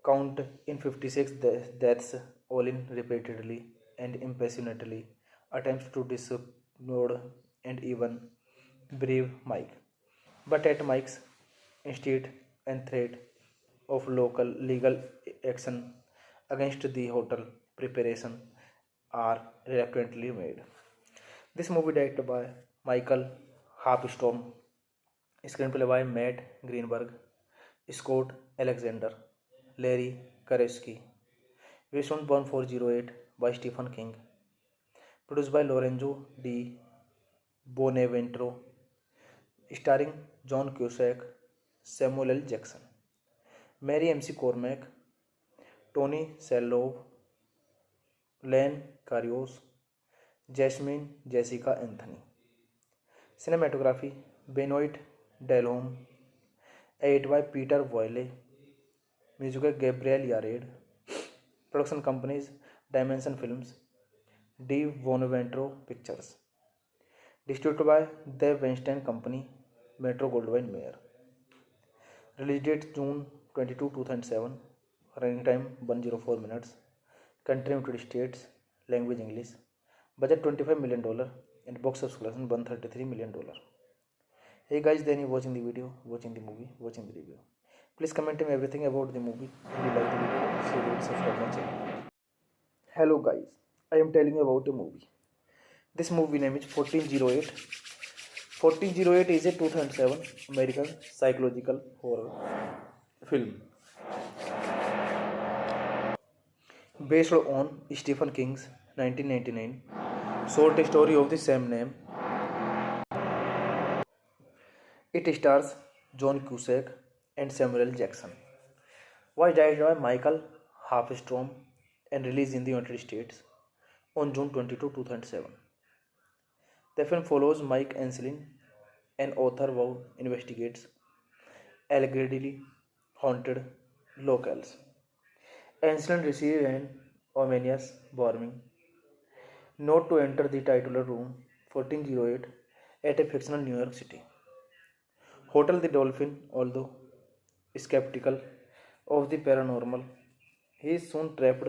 count in 56 deaths. Olin repeatedly and impassionately attempts to dissuade and even brave Mike, but at Mike's insist and threat of local legal action against the hotel, preparation are reluctantly made. This movie directed by Michael Halfstrom, screenplay by Matt Greenberg, Scott Alexander, Larry Kareski, based on 1408 by Stephen King, produced by Lorenzo D. Bonaventure, starring John Cusack, Samuel L. Jackson, Mary MC Cormack, Tony Shalhoub, Len Carios, Jasmine Jessica Anthony. Cinematography Benoit Delhomme, edited by Peter Boyle. Music by Gabriel Yared. Production companies Dimension Films, D. Bonaventure Pictures. Distributed by The Weinstein Company, Metro Goldwyn Mayer. Release date June 22, 2007. Running time 104 minutes. Country United States. Language English. Budget $25 million and box office collection $133 million. Hey guys, then you watching the video, watching the movie, watching the review. Please comment me everything about the movie. If you like the video, share it, subscribe my channel. Hello guys, I am telling you about a movie. This movie name is 1408. 1408 is a 2007 American psychological horror film based on Stephen King's 1999 short story of the same name. It stars John Cusack and Samuel L. Jackson. Was directed by Michael Halfstrom and released in the United States on June 22, 2007. The film follows Mike Anselin, an author who investigates allegedly haunted locales. Anselin receives an ominous warning not to enter the titular room 1408 at a fictional New York City hotel. The Dolphin, although skeptical of the paranormal, he is soon trapped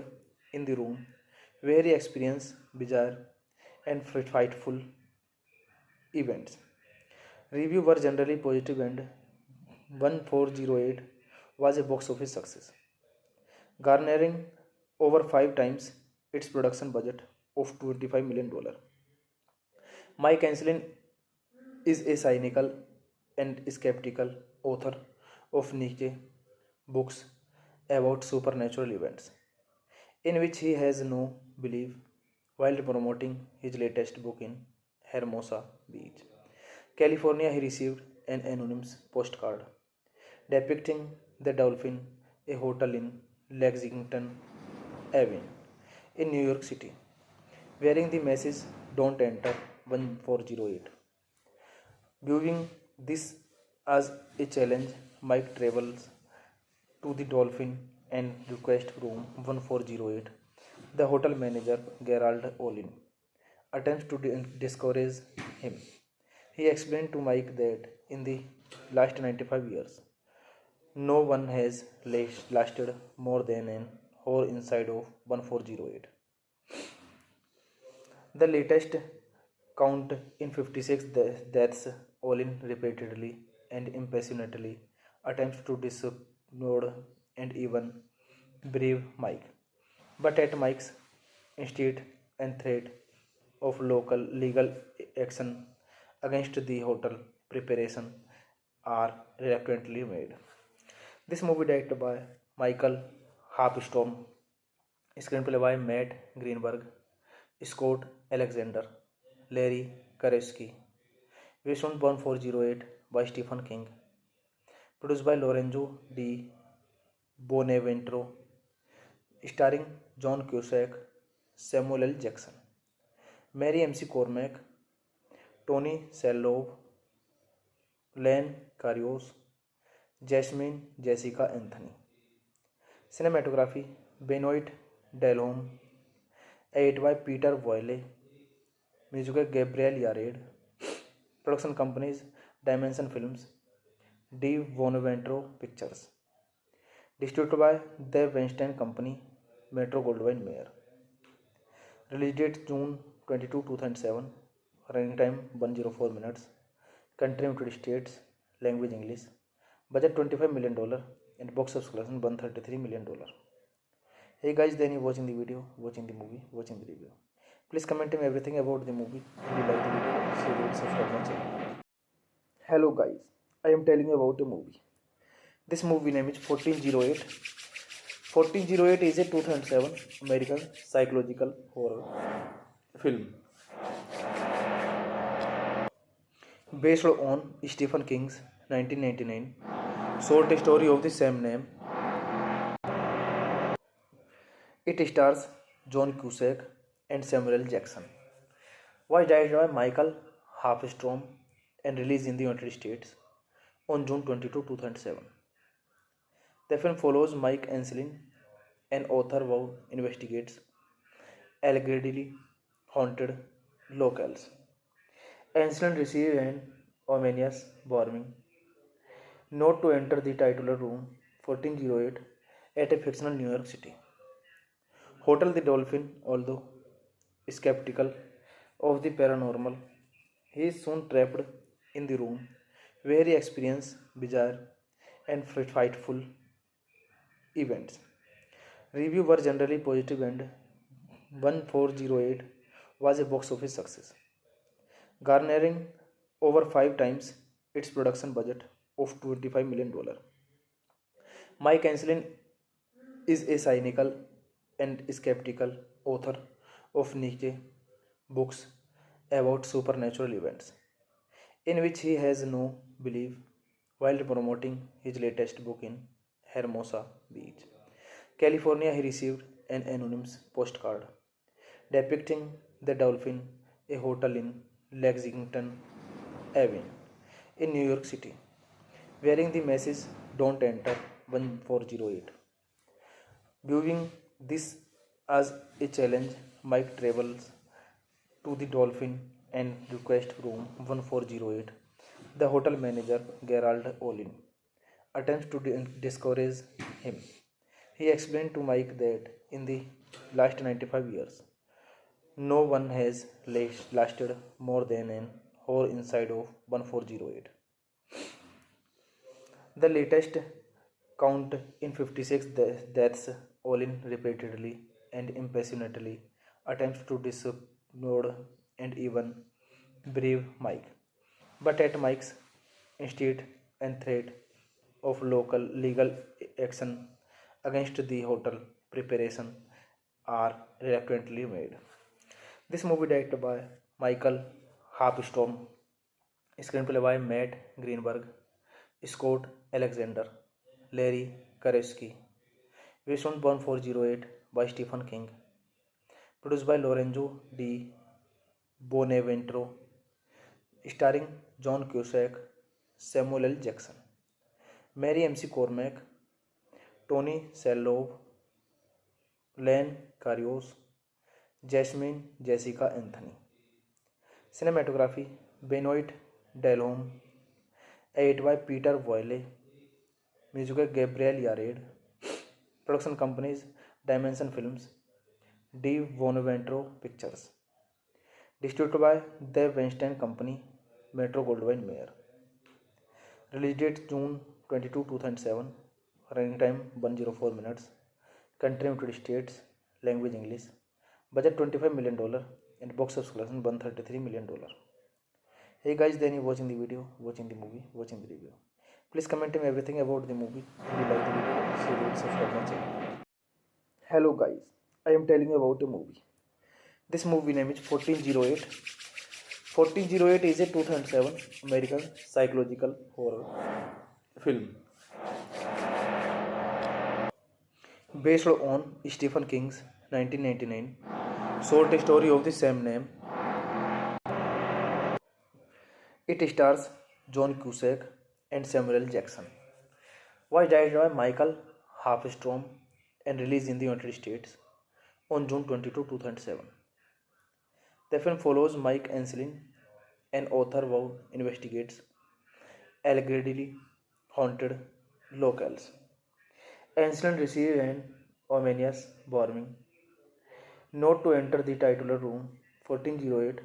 in the room where he experiences bizarre and frightful events. Reviews were generally positive and 1408 was a box office success, garnering over 5 times its production budget of $25 million. Mike Anselin is a cynical and skeptical author of niche books about supernatural events, in which he has no belief while promoting his latest book in Hermosa Beach, California. He received an anonymous postcard depicting the Dolphin, a hotel in Lexington Avenue in New York City, wearing the message "Don't enter 1408." Viewing this as a challenge, Mike travels to the Dolphin and requests room 1408. The hotel manager, Gerald Olin, attempts to discourage him. He explained to Mike that in the last 95 years, no one has lasted more than an hour inside of 1408. The latest count in 56 deaths. Olin repeatedly and impassionately attempts to dissuade and even brave Mike. But at Mike's insist and threat of local legal action against the hotel, preparation are reluctantly made. This movie directed by Michael Harpstorm, screenplay by Matt Greenberg, Scott Alexander, Larry Kareski, based on 1408 by Stephen King, produced by Lorenzo Di Bonaventuro, starring John Cusack, Samuel L. Jackson, Mary MC Cormack, Tony Shalhoub, Len Carios, Jasmine Jessica Anthony. Cinematography Benoit Delhomme, edited by Peter Boyle, music by Gabriel Yared. Production companies Dimension Films, D. Bonaventuro Pictures. Distributed by The Weinstein Company, Metro Goldwyn Mayer. Release date June 22, 2007. Running time 104 minutes. Country United States. Language English. Budget $25 million and box office collection $133 million. Hey guys, then you watching the video, watching the movie, watching the review. Please comment me everything about the movie. If you like the video, so do subscribe my channel. Hello guys, I am telling you about a movie. This movie name is 1408. 1408 is a 2007 American psychological horror film based on Stephen King's 1999 short story of the same name. It stars John Cusack and Samuel L. Jackson. Was directed by Michael Harpstorm and released in the United States on June 22, 2007. The film follows Mike Anselin, an author who investigates allegedly haunted locales. Anselin receives an ominous warning not to enter the titular room 1408 at a fictional New York City hotel. The Dolphin, although skeptical of the paranormal, he is soon trapped in the room where he experiences bizarre and frightful events. Reviews were generally positive and 1408 was a box office success, garnering over 5 times its production budget of $25 million. Mike Anselin is a cynical and skeptical author of niche books about supernatural events, in which he has no belief while promoting his latest book in Hermosa Beach, California. He received an anonymous postcard depicting the Dolphin, a hotel in Lexington Avenue in New York City, wearing the message "Don't Enter 1408." Viewing this as a challenge, Mike travels to the Dolphin and requests room 1408. The hotel manager, Gerald Olin, attempts to discourage him. He explained to Mike that in the last 95 years, no one has lasted more than an hour inside of 1408. The latest count in 56 deaths, Olin repeatedly and impassionately attempts to dissuade and even brave Mike. But at Mike's instinct and threat of local legal action against the hotel preparation are reluctantly made. This movie directed by Michael Harpstorm, screenplay by Matt Greenberg, Scott Alexander, Larry Kareski, based on Born 408 by Stephen King, produced by Lorenzo Di Bonaventuro, starring John Cusack, Samuel L. Jackson, Mary MC Cormack, Tony Shalhoub, Len Carios, Jasmine Jessica Anthony. Cinematography Benoit Delhomme, edited by Peter Boyle, music by Gabriel Yared, production companies Dimension Films, Di Bonaventuro Pictures, distributed by The Weinstein Company, Metro Goldwyn Mayer. Release date June 22, 2007. Running time 104 minutes. Country United States. Language English. Budget $25 million and box office collection $133 million. Hey guys, then you watching the video, watching the movie, watching the review. Please comment me everything about the movie. If you like the video, so you will subscribe my channel. Hello guys, I am telling you about a movie. This movie name is 1408. 1408 is a 2007 American psychological horror film based on Stephen King's 1999 short story of the same name. It stars John Cusack and Samuel L. Jackson. Was directed by Michael Harpstorm and released in the United States on June 22, 2007. The film follows Mike Enslin, an author who investigates allegedly haunted locales. Enslin receives an ominous warning not to enter the titular room 1408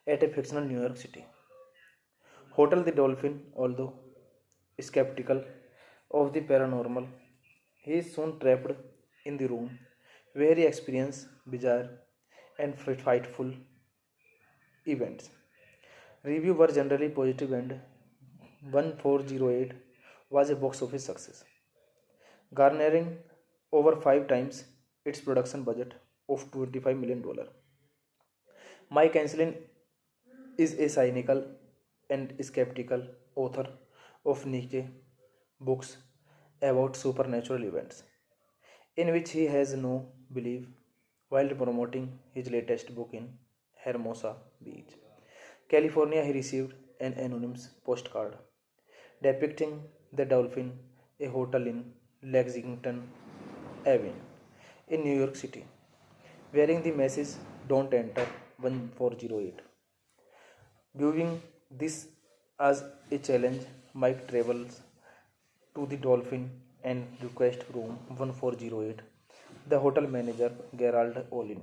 at a fictional New York City hotel. The Dolphin, although skeptical of the paranormal, he is soon trapped in the room where he experiences bizarre and frightful events. Reviews were generally positive and 1408 was a box office success, garnering over 5 times its production budget of $25 million. Mike Enslin is a cynical and skeptical author of niche books about supernatural events, in which he has no belief, while promoting his latest book in Hermosa Beach, California. He received an anonymous postcard depicting the Dolphin, a hotel in Lexington Avenue in New York City, wearing the message "Don't Enter 1408." Viewing this as a challenge, Mike travels to the Dolphin and requests room 1408. The hotel manager, Gerald Olin,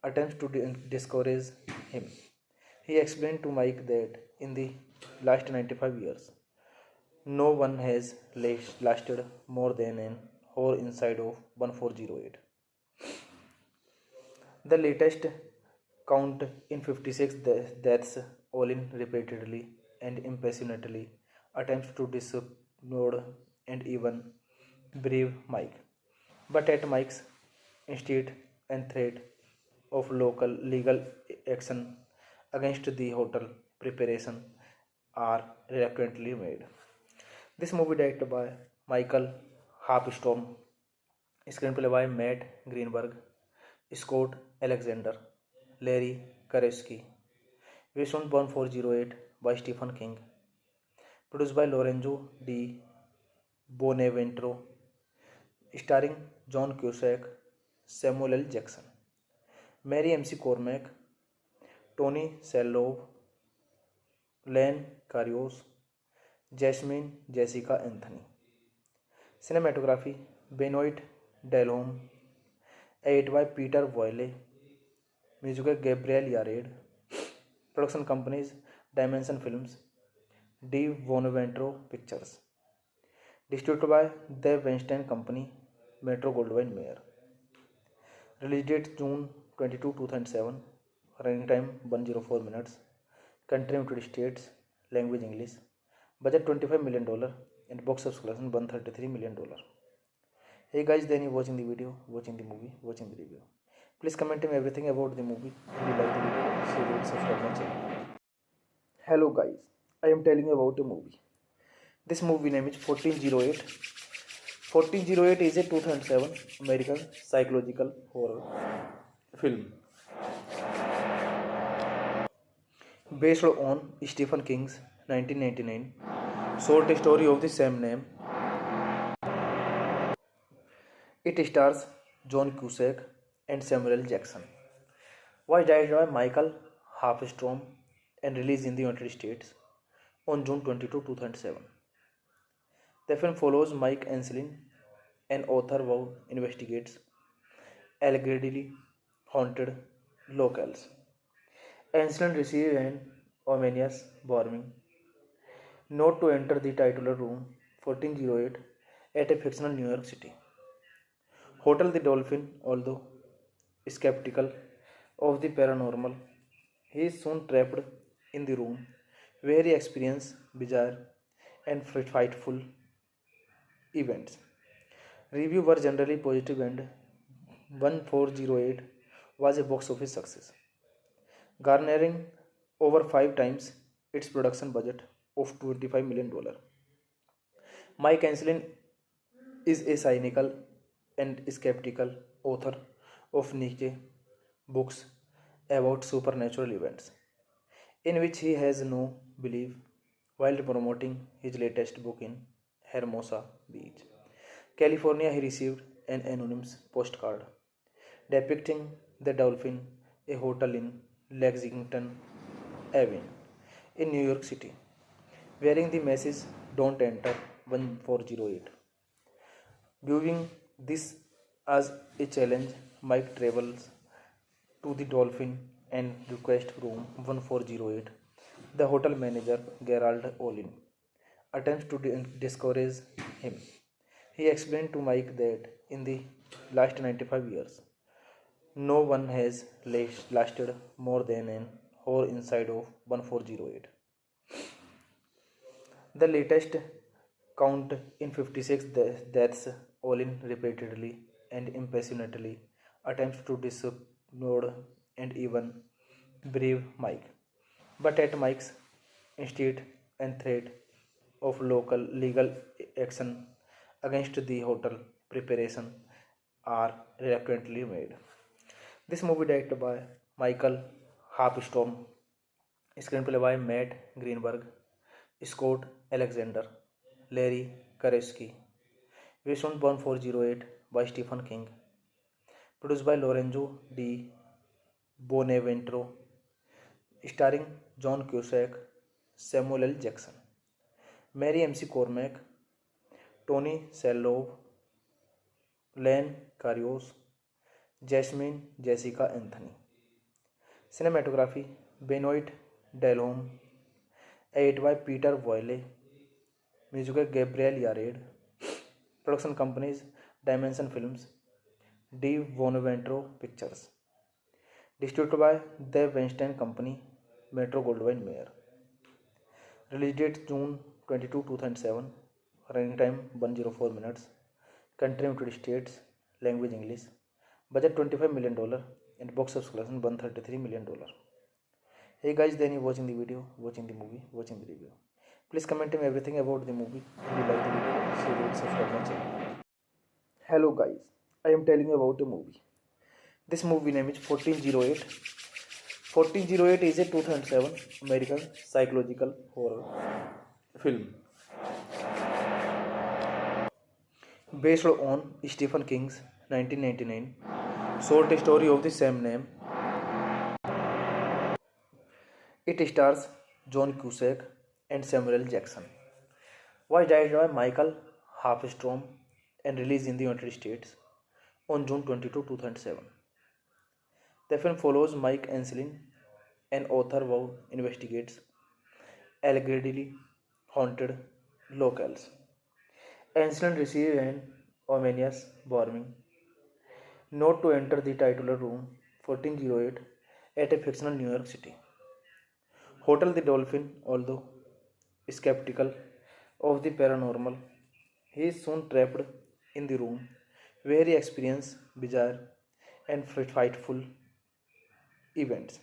attempts to discourage him. He explained to Mike that in the last 95 years, no one has lasted more than an hour inside of 1408. The latest count in 56 deaths, Olin repeatedly and impassionately attempts to dissuade and even brave Mike. But at Mike's instinct and threat of local legal action against the hotel preparation are reluctantly made. This movie directed by Michael Harpstorm, screenplay by Matt Greenberg, Scott Alexander, Larry Kareski, Vision 1408 by Stephen King. Produced by Lorenzo D. Bonaventuro. Starring John Cusack, Samuel L. Jackson, Mary MC Cormack, Tony Shalhoub, Len Carios, Jasmine Jessica Anthony. Cinematography Benoit Delhomme. Edit by Peter Boyle. Music by Gabriel Yared. Production companies Dimension Films, D. Bonaventuro Pictures. Distributed by The Weinstein Company, Metro Goldwyn Mayer. Release date June 22, 2007. Running time 104 minutes. Country United States. Language English. Budget $25 million and box office collection $133 million. Hey guys, then you watching the video, watching the movie, watching the review. Please comment me everything about the movie. If you like the video, share it, subscribe my channel. Hello guys, I am telling you about a movie. This movie name is 1408. 1408 is a 2007 American psychological horror film based on Stephen King's 1999 short story of the same name. It stars John Cusack and Samuel L. Jackson. Was directed by Michael Halfstrom and released in the United States on June 22, 2007. The film follows Mike Enslin, an author who investigates allegedly haunted locales. Enslin receives an ominous warning not to enter the titular room 1408 at a fictional New York City Hotel the Dolphin. Although skeptical of the paranormal, he is soon trapped in the room where he experiences bizarre and frightful events. Reviews were generally positive and 1408 was a box office success, garnering over 5 times its production budget of $25 million. Mike Enslin is a cynical and skeptical author of niche books about supernatural events, in which he has no belief while promoting his latest book in Hermosa Beach, California. He received an anonymous postcard depicting the Dolphin, a hotel in Lexington Avenue in New York City, wearing the message "Don't enter 1408." Viewing this as a challenge, Mike travels to the Dolphin and requests room 1408. The hotel manager, Gerald Olin, attempts to discourage him. He explained to Mike that in the last 95 years, no one has lasted more than an hour inside of 1408. The latest count in 56 deaths. Olin repeatedly and impassionately attempts to dissuade and even brave Mike, but at Mike's insist and threat of local legal action against the hotel, preparation are reluctantly made. This movie directed by Michael Harpstorm, screenplay by Matt Greenberg, Scott Alexander, Larry Kareski, Vision 1408 by Stephen King, produced by Lorenzo D. Bonaventuro, starring John Cusack, Samuel L. Jackson, Mary MC Cormack, Tony Shalhoub, Len Carios, Jasmine Jessica Anthony. Cinematography Benoit Delhomme. Edit by Peter Boyle. Music by Gabriel Yared. Production companies Dimension Films, D. Bonaventuro Pictures. Distributed by The Weinstein Company, Metro Goldwyn Mayer. Release date June 22, 2007. Running time 104 minutes. Country United States. Language English. Budget $25 million and box office collection $133 million. Hey guys, then you watching the video, watching the movie, watching the review. Please comment me everything about the movie. If you like the video, share it, subscribe my channel. Hello guys, I am telling you about a movie. This movie name is 1408. 1408 is a 2007 American psychological horror film based on Stephen King's 1999 short story of the same name. It stars John Cusack and Samuel L. Jackson. Was directed by Michael Halfstrom and released in the United States on June 22, 2007. The film follows Mike Anselin, an author who investigates allegedly haunted locales. Anselin receives an ominous warning not to enter the titular room 1408 at a fictional New York City hotel. The Dolphin, although skeptical of the paranormal, he is soon trapped in the room where he experiences bizarre and frightful events.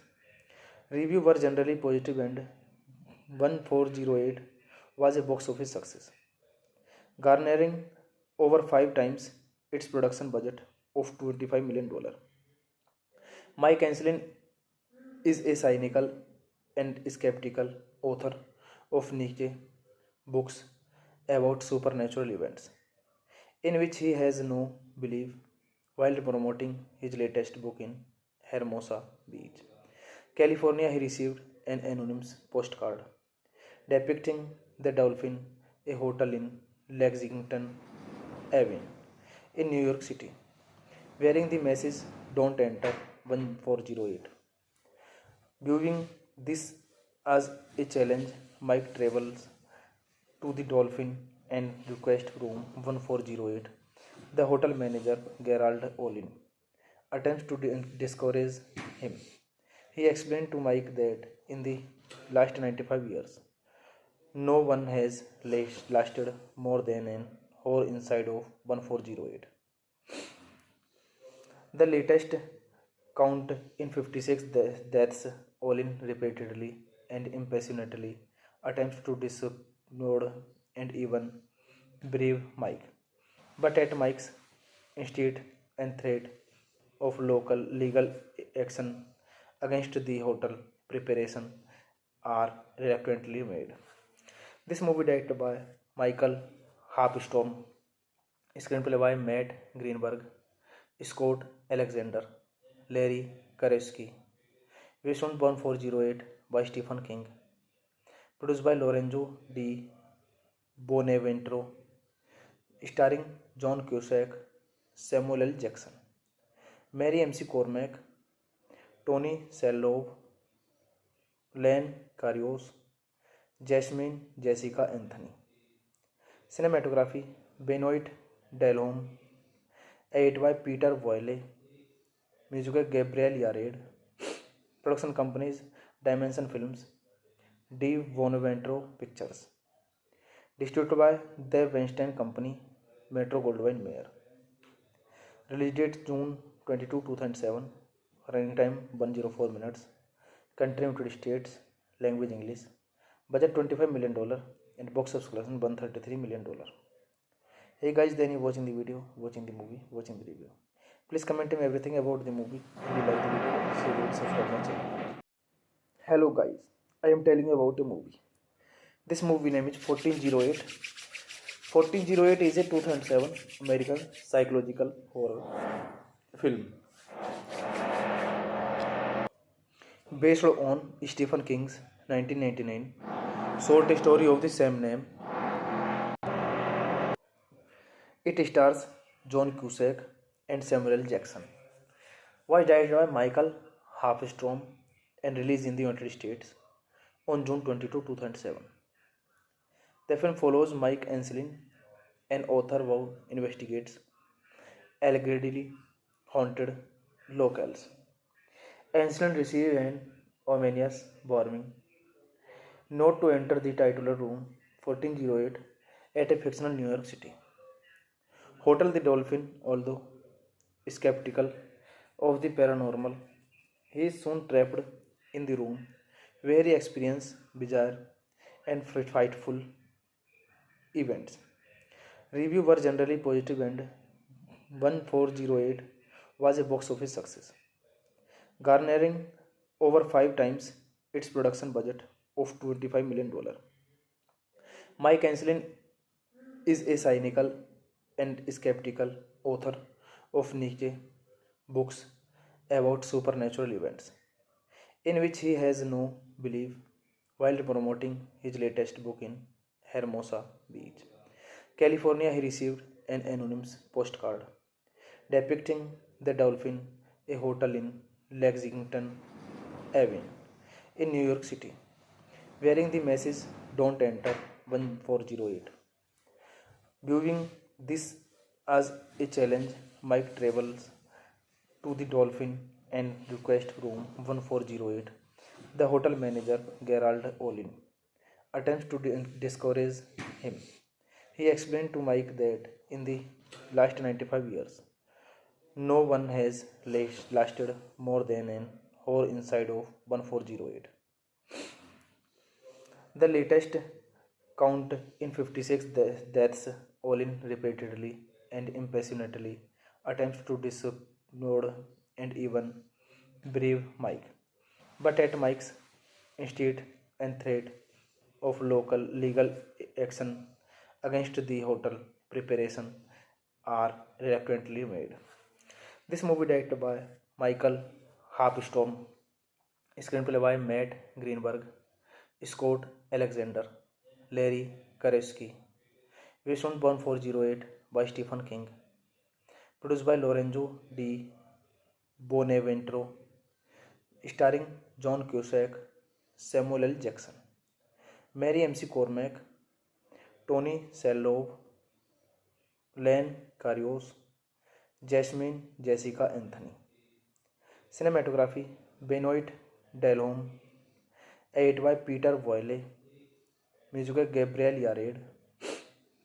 Reviews were generally positive and 1408 was a box office success, garnering over 5 times its production budget of $25 million. Mike Anselin is a cynical and skeptical author of niche books about supernatural events, in which he has no belief while promoting his latest book in Hermosa Beach, California. He received an anonymous postcard depicting the Dolphin, a hotel in Lexington Avenue in New York City, wearing the message "Don't enter 1408." Viewing this as a challenge, Mike travels to the Dolphin and requests room 1408. The hotel manager, Gerald Olin, attempts to discourage him. He explained to Mike that in the last 95 years, no one has lasted more than an hour inside of 1408. The latest count in 56 deaths. Olin repeatedly and impassionately attempts to dissuade and even brave Mike. But at Mike's insist and threat of local legal action against the hotel, preparation are reluctantly made. This movie directed by Michael Harpstorm, screenplay by Matt Greenberg, Scott Alexander, Larry Kareski, based on 1408 by Stephen King, produced by Lorenzo Di Bonaventuro, starring John Cusack, Samuel L. Jackson, Mary MC Cormack, Tony Shalhoub, Len Carios, Jasmine Jessica Anthony. Cinematography Benoit Delhomme, edited by Peter Boyle, music by Gabriel Yared. Production companies Dimension Films, Di Bonaventuro Pictures. Distributed by The Weinstein Company, Metro Goldwyn Mayer. Release date June 22, 2007. Running time 104 minutes. Country United States. Language English. Budget $25 million and box office collection $133 million. Hey guys, then you watching the video, watching the movie, watching the review. Please comment me everything about the movie. If you like the video, share it, subscribe my channel. Hello guys, I am telling you about a movie. This movie name is 1408. 1408 is a 2007 American psychological horror film based on Stephen King's 1999 short story of the same name. It stars John Cusack and Samuel L. Jackson. Was directed by Michael Halfstrom and released in the United States on June 22, 2007. The film follows Mike Anselin, an author who investigates allegedly haunted locales. Anselin receives an ominous warning not to enter the titular room 1408 at a fictional New York City hotel. The Dolphin, although skeptical of the paranormal, he is soon trapped in the room where he experiences bizarre and frightful events. Reviews were generally positive and 1408 was a box office success, garnering over 5 times its production budget of $25 million. Mike Anselin is a cynical and skeptical author of Nietzsche books about supernatural events, in which he has no belief while promoting his latest book in Hermosa Beach, California. He received an anonymous postcard depicting the dolphin, a hotel in Lexington Avenue in New York City, wearing the message "Don't enter 1408." Viewing this as a challenge, Mike travels to the Dolphin and requests room 1408. The hotel manager, Gerald Olin, attempts to discourage him. He explained to Mike that in the last 95 years, no one has lasted more than an hour inside of 1408. The latest count in 56 deaths, Olin repeatedly and impassionately attempts to dissuade and even brave Mike. But at Mike's instinct and threat of local legal action against the hotel, preparation are reluctantly made. This movie directed by Michael Harpstorm, screenplay by Matt Greenberg, Scott Alexander, Larry Kareski, based on 1408 by Stephen King, produced by Lorenzo Di Bonaventure, starring John Cusack, Samuel L. Jackson, Mary MC Cormack, Tony Shalhoub, Len Carios, Jasmine Jessica Anthony. Cinematography Benoit Delhomme, edited by Peter Boyle, music by Gabriel Yared.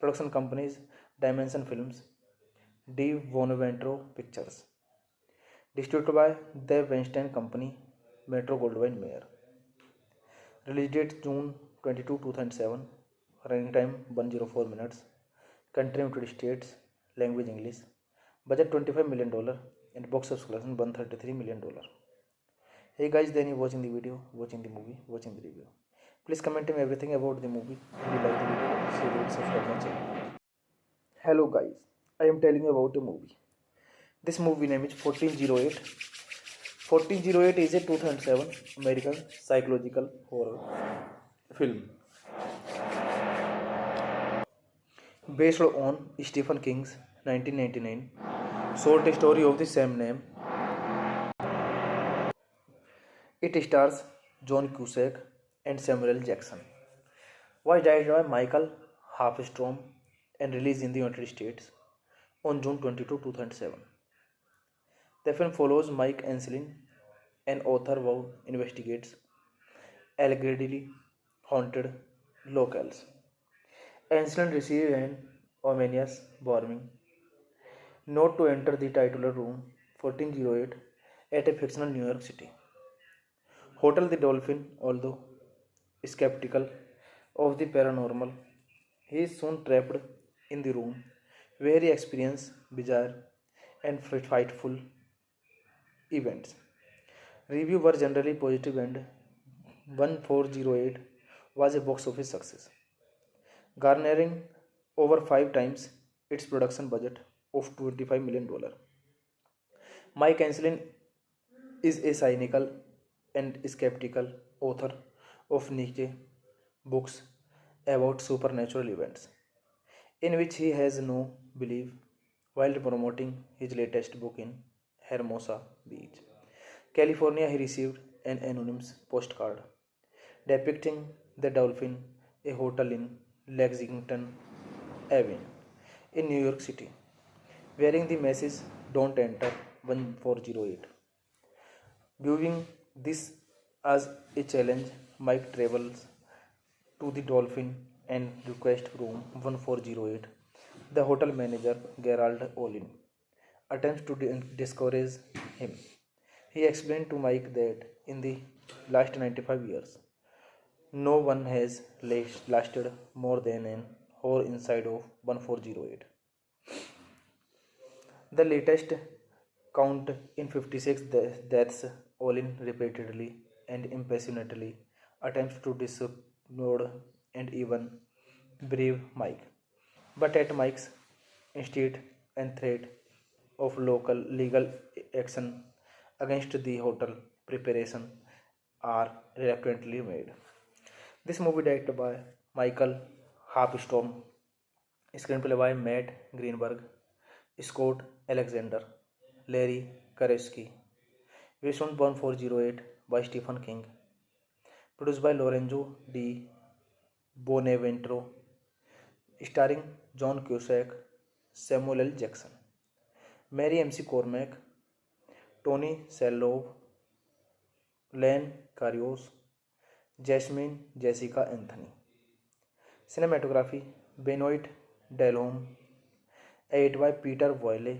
Production companies Dimension Films, D. Bonaventure Pictures. Distributed by The Weinstein Company, Metro Goldwyn Mayer. Release date June 22, 2007. Running time 104 minutes. Country United States. Language English. Budget $25 million and box office collection $133 million. Hey guys, then you watching the video, watching the movie, watching the review. Please comment me everything about the movie. If you like the video, share it, subscribe my channel. Hello guys, I am telling you about a movie. This movie name is 1408. 1408 is a 2007 American psychological horror film based on Stephen King's 1999 short story of the same name. It stars John Cusack and Samuel L. Jackson. Was directed by Michael Harpstorm and released in the United States on June 22, 2007. The film follows Mike Anselin, an author who investigates allegedly haunted locales. Anselin receives an ominous warning not to enter the titular room 1408 at a fictional New York City hotel. The Dolphin, although skeptical of the paranormal, he is soon trapped in the room where he experiences bizarre and frightful events. Reviews were generally positive and 1408 was a box office success, garnering over 5 times its production budget of $25 million. Mike Anselin is a cynical and skeptical author of Nietzsche books about supernatural events, in which he has no belief while promoting his latest book in Hermosa Beach, California. He received an anonymous postcard depicting the Dolphin, a hotel in Lexington Avenue in New York City, wearing the message "Don't enter 1408." Viewing this as a challenge, Mike travels to the Dolphin and requests room 1408. The hotel manager, Gerald Olin, attempts to discourage him. He explained to Mike that in the last 95 years, no one has lasted more than an hour inside of 1408. The latest count in 56 deaths, Olin repeatedly and impassionately attempts to dissuade and even brave Mike. But at Mike's instinct and threat of local legal action against the hotel preparation are reluctantly made. This movie directed by Michael Harpstorm, screenplay by Matt Greenberg, Scott Alexander, Larry Kareski, based on 1408 by Stephen King, produced by Lorenzo Di Bonaventuro, starring John Cusack, Samuel L. Jackson, Mary MC Cormack, Tony Shalhoub, Len Carios, Jasmine Jessica Anthony. Cinematography Benoit Delhomme, edited by Peter Boyle,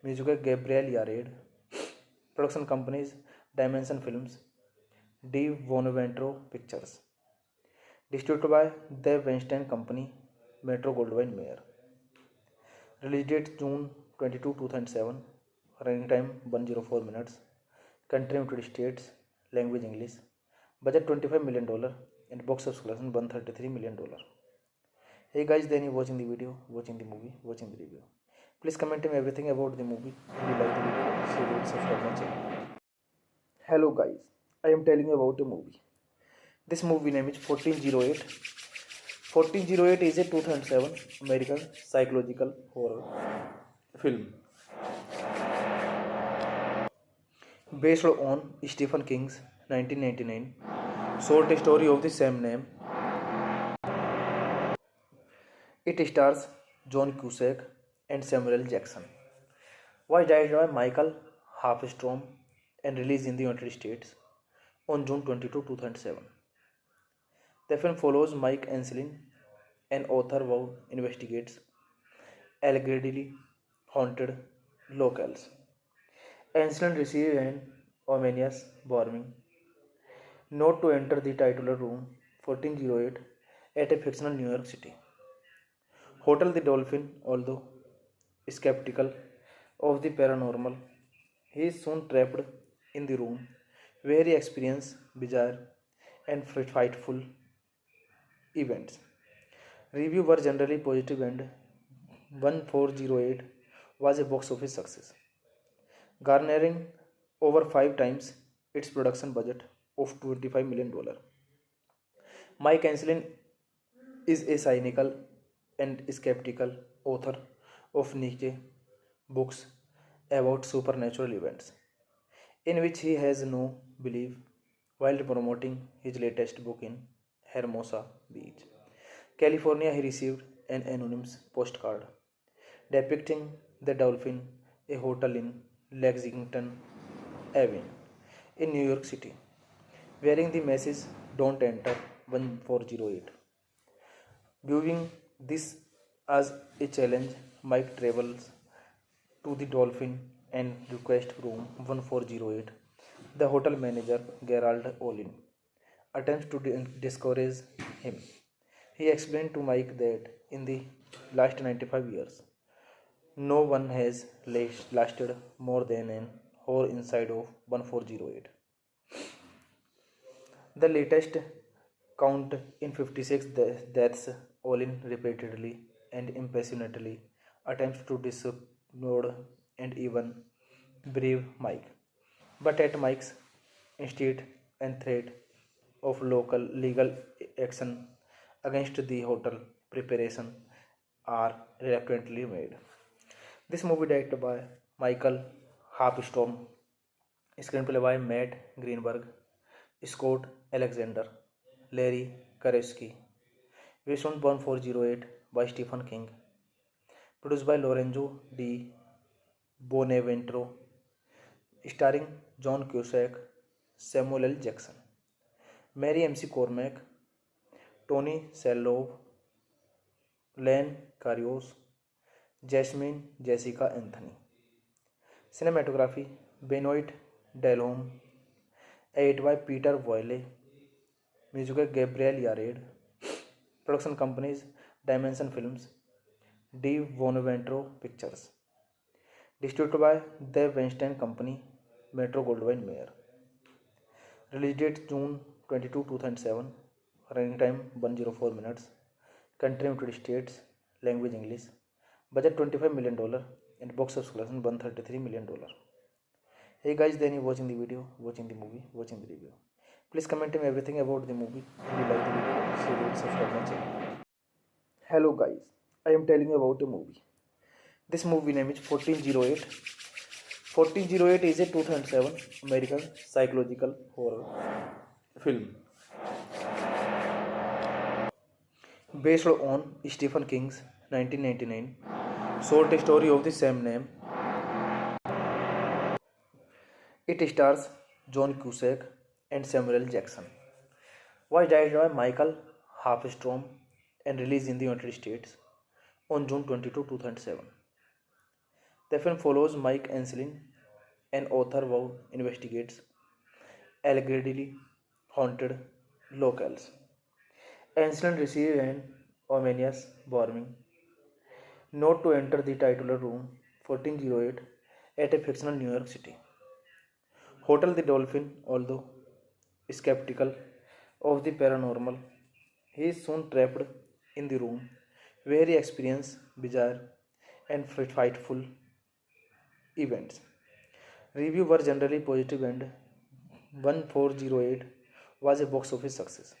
music by Gabriel Yared, production companies Dimension Films, D. Bonaventuro Pictures, distributed by The Weinstein Company, Metro Goldwyn Mayer. Release date June 22, 2007. Running time 104 minutes. Country United States. Language English. Budget $25 million and box office collection $133 million. Hey guys, then you watching the video, watching the movie, watching the review. Please comment me everything about the movie. If you like the video, share it, subscribe my channel. Hello guys, I am telling you about a movie. This movie name is 1408. 1408 is a 2007 American psychological horror film based on Stephen King's 1999 short story of the same name. It stars John Cusack and Samuel L. Jackson. Was directed by Michael Harpstorm and released in the United States on June 22, 2007. The film follows Mike Enslin, an author who investigates allegedly haunted locales. Enslin receives an ominous warning not to enter the titular room 1408 at a fictional New York City Hotel the Dolphin. Although skeptical of the paranormal, he is soon trapped in the room where he experiences bizarre and frightful events. Reviews were generally positive and 1408 was a box office success, garnering over 5 times its production budget of $25 million. Mike Enslin is a cynical and skeptical author of niche books about supernatural events, in which he has no belief while promoting his latest book in Hermosa Beach, California. He received an anonymous postcard depicting the Dolphin, a hotel in Lexington Avenue in New York City, wearing the message "Don't enter 1408." Viewing this as a challenge, Mike travels to the Dolphin and requests room 1408. The hotel manager, Gerald Olin, attempts to discourage him. He explained to Mike that in the last 95 years, no one has lasted more than an hour inside of 1408. The latest count in 56 deaths. Olin repeatedly and impassionately attempts to dissuade and even brave Mike. But at Mike's instinct and threat of local legal action against the hotel preparation are reluctantly made. This movie directed by Michael Harpstorm, screenplay by Matt Greenberg, Scott Alexander, Larry Kareski, based on 1408 by Stephen King, produced by Lorenzo Di Bonaventuro, starring John Cusack, Samuel L. Jackson, Mary MC Cormack, Tony Shalhoub, Len Carios, Jasmine Jessica Anthony. Cinematography Benoit Delhomme, edited by Peter Boyle, music by Gabriel Yared, production companies Dimension Films, D. Bonaventuro Pictures, distributed by The Weinstein Company, Metro Goldwyn Mayer. Release date June 22, 2007. Running time 104 minutes. Country United States. Language English. Budget $25 million and box office collection $133 million. Hey guys, then you watching the video, watching the movie, watching the review. Please comment me everything about the movie. If you like the video, share it, subscribe my channel. Hello guys, I am telling you about a movie. This movie name is 1408. 1408 is a 2007 American psychological horror film based on Stephen King's 1999 short story of the same name. It stars John Cusack and Samuel L. Jackson. Was directed by Michael Halfstrom and released in the United States on June 22, 2007. The film follows Mike Enslin, an author who investigates allegedly haunted locales. Enslin receives an ominous warning not to enter the titular room 1408 at a fictional New York City Hotel the Dolphin. Although skeptical of the paranormal, he is soon trapped in the room where he experiences bizarre and frightful events. Reviews were generally positive and 1408 was a box office success,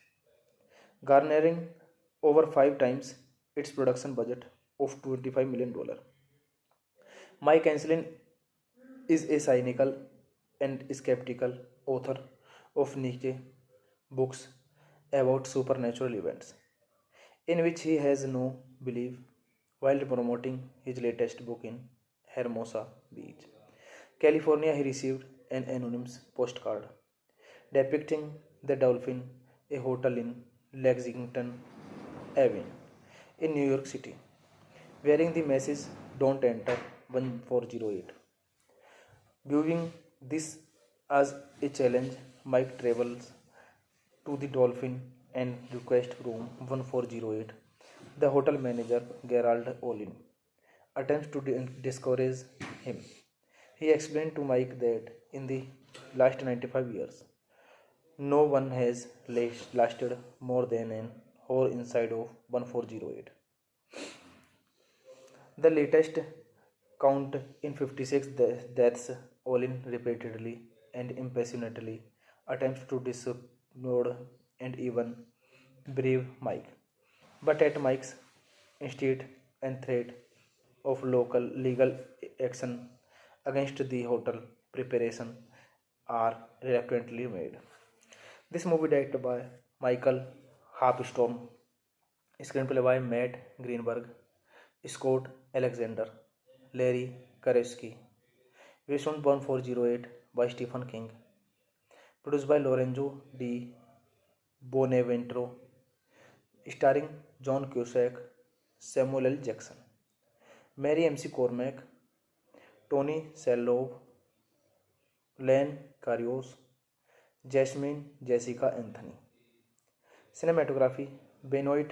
garnering over 5 times its production budget of $25 million. Mike Enslin is a cynical and skeptical author of niche books about supernatural events, in which he has no belief while promoting his latest book in Hermosa Beach, California. He received an anonymous postcard depicting the Dolphin, a hotel in Lexington Avenue in New York City, wearing the message "Don't enter 1408." Viewing this as a challenge, Mike travels to the Dolphin and requests room 1408. The hotel manager, Gerald Olin, attempts to discourage him. He explained to Mike that in the last 95 years, no one has lasted more than an hour inside of 1408. The latest count in 56 deaths. Olin repeatedly and impassionately attempts to dissuade and even brave Mike. But at Mike's insist and threat of local legal action against the hotel, preparation are reluctantly made. This movie directed by Michael Halfstorm, screenplay by Matt Greenberg, Scott Alexander, Larry Kareski, based on 1408 by Stephen King, produced by Lorenzo Di Bonaventuro, starring John Cusack, Samuel L. Jackson, Mary MC Cormack, Tony Shalhoub, Len Carios, Jasmine Jessica Anthony. Cinematography Benoit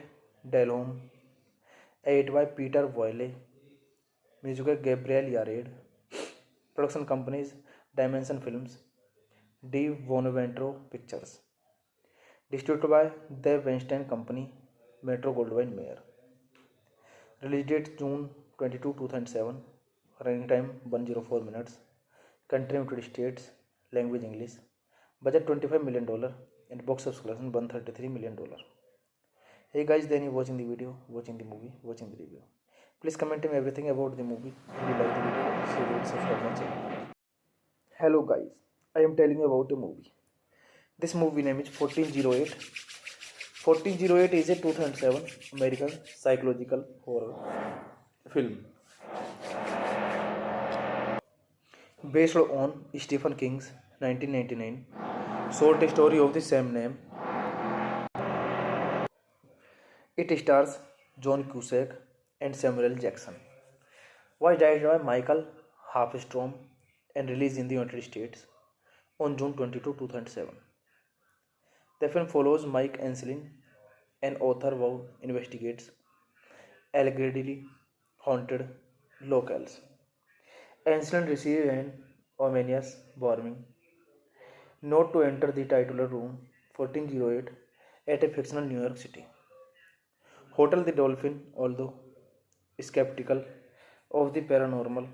Delhomme, edited by Peter Boyle, music by Gabriel Yared. Production companies Dimension Films, Di Bonaventuro Pictures. Distributed by The Weinstein Company, Metro Goldwyn Mayer. Release date June 22, 2007. Running time 104 minutes. Country United States. Language English. Budget $25 million and box office collection $133 million. Hey guys, then you watching the video, watching the movie, watching the review. Please comment me everything about the movie. If you like the video, share it, subscribe my channel. Hello guys, I am telling you about a movie. This movie name is 1408. 1408 is a 2007 American psychological horror film based on Stephen King's 1999 short story of the same name. It stars John Cusack and Samuel L. Jackson. Was directed by Michael Halfstrom and released in the United States on June 22, 2007. The film follows Mike Enslin, an author who investigates allegedly haunted locales. Enslin receives an ominous warning not to enter the titular room 1408 at a fictional New York City. Hotel the Dolphin, although skeptical of the paranormal,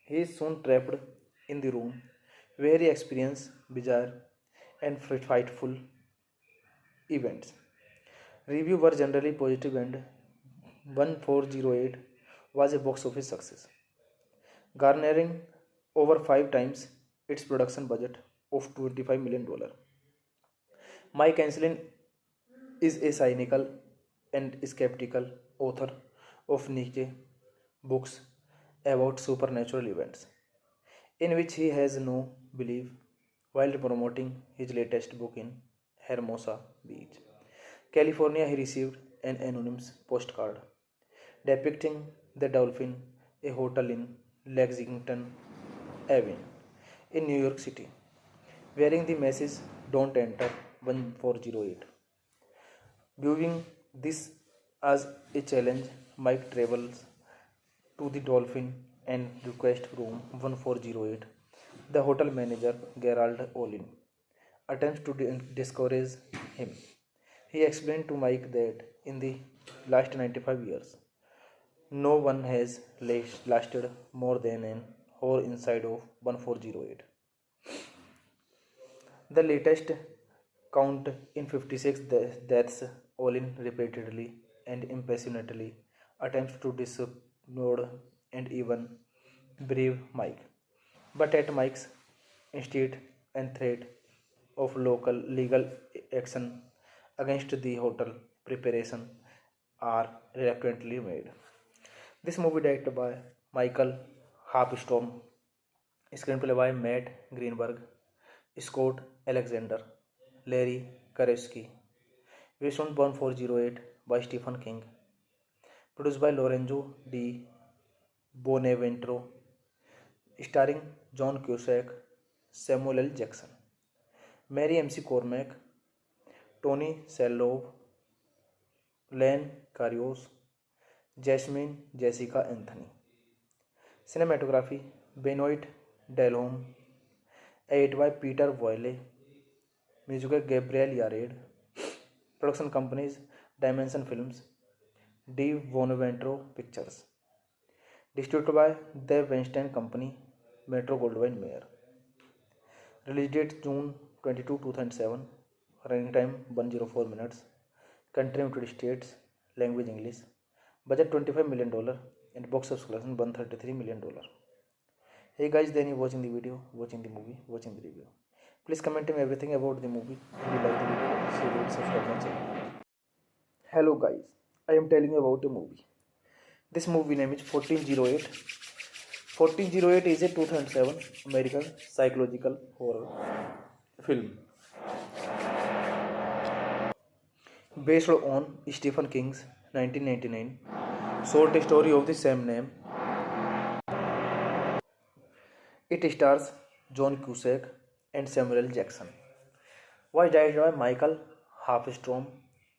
he is soon trapped in the room where he experiences bizarre and frightful events. Reviews were generally positive and 1408 was a box office success, garnering over 5 times its production budget of $25 million. Mike Anselin is a cynical and skeptical author of niche books about supernatural events, in which he has no belief while promoting his latest book in Hermosa Beach, California. He received an anonymous postcard depicting the dolphin, a hotel in Lexington Avenue in New York City, wearing the message "Don't Enter 1408." Viewing this as a challenge, Mike travels to the Dolphin and requests room 1408. The hotel manager, Gerald Olin, attempts to discourage him. He explained to Mike that in the last 95 years, no one has lasted more than an hour inside of 1408. The latest count in 56 deaths, Olin repeatedly and impassionately attempts to dissuade and even brave Mike. But at Mike's instinct and threat of local legal action against the hotel, preparation are reluctantly made. This movie directed by Michael Harpstorm, screenplay by Matt Greenberg, Scott Alexander, Larry Karevsky, based on Born 408 by Stephen King, produced by Lorenzo Di Bonaventuro, starring John Cusack, Samuel L. Jackson, Mary MC Cormack, Tony Shalhoub, Len Carios, Jasmine Jessica Anthony. Cinematography Benoit Delhomme, edited by Peter Boyle, music by Gabriel Yared. Production companies Dimension Films, Di Bonaventuro Pictures. Distributed by The Weinstein Company, Metro Goldwyn Mayer. Release date June 22, 2007. Running time 104 minutes. Country United States. Language English. Budget $25 million and box office collection $133 million. Hey guys, then you watching the video, watching the movie, watching the review. Please comment me everything about the movie. If you like the video, share it, subscribe my channel. Hello guys, I am telling you about a movie. This movie name is 1408. 1408 is a 2007 American psychological horror film based on Stephen King's 1999 short story of the same name. It stars John Cusack and Samuel L. Jackson. Was directed by Michael Harpstorm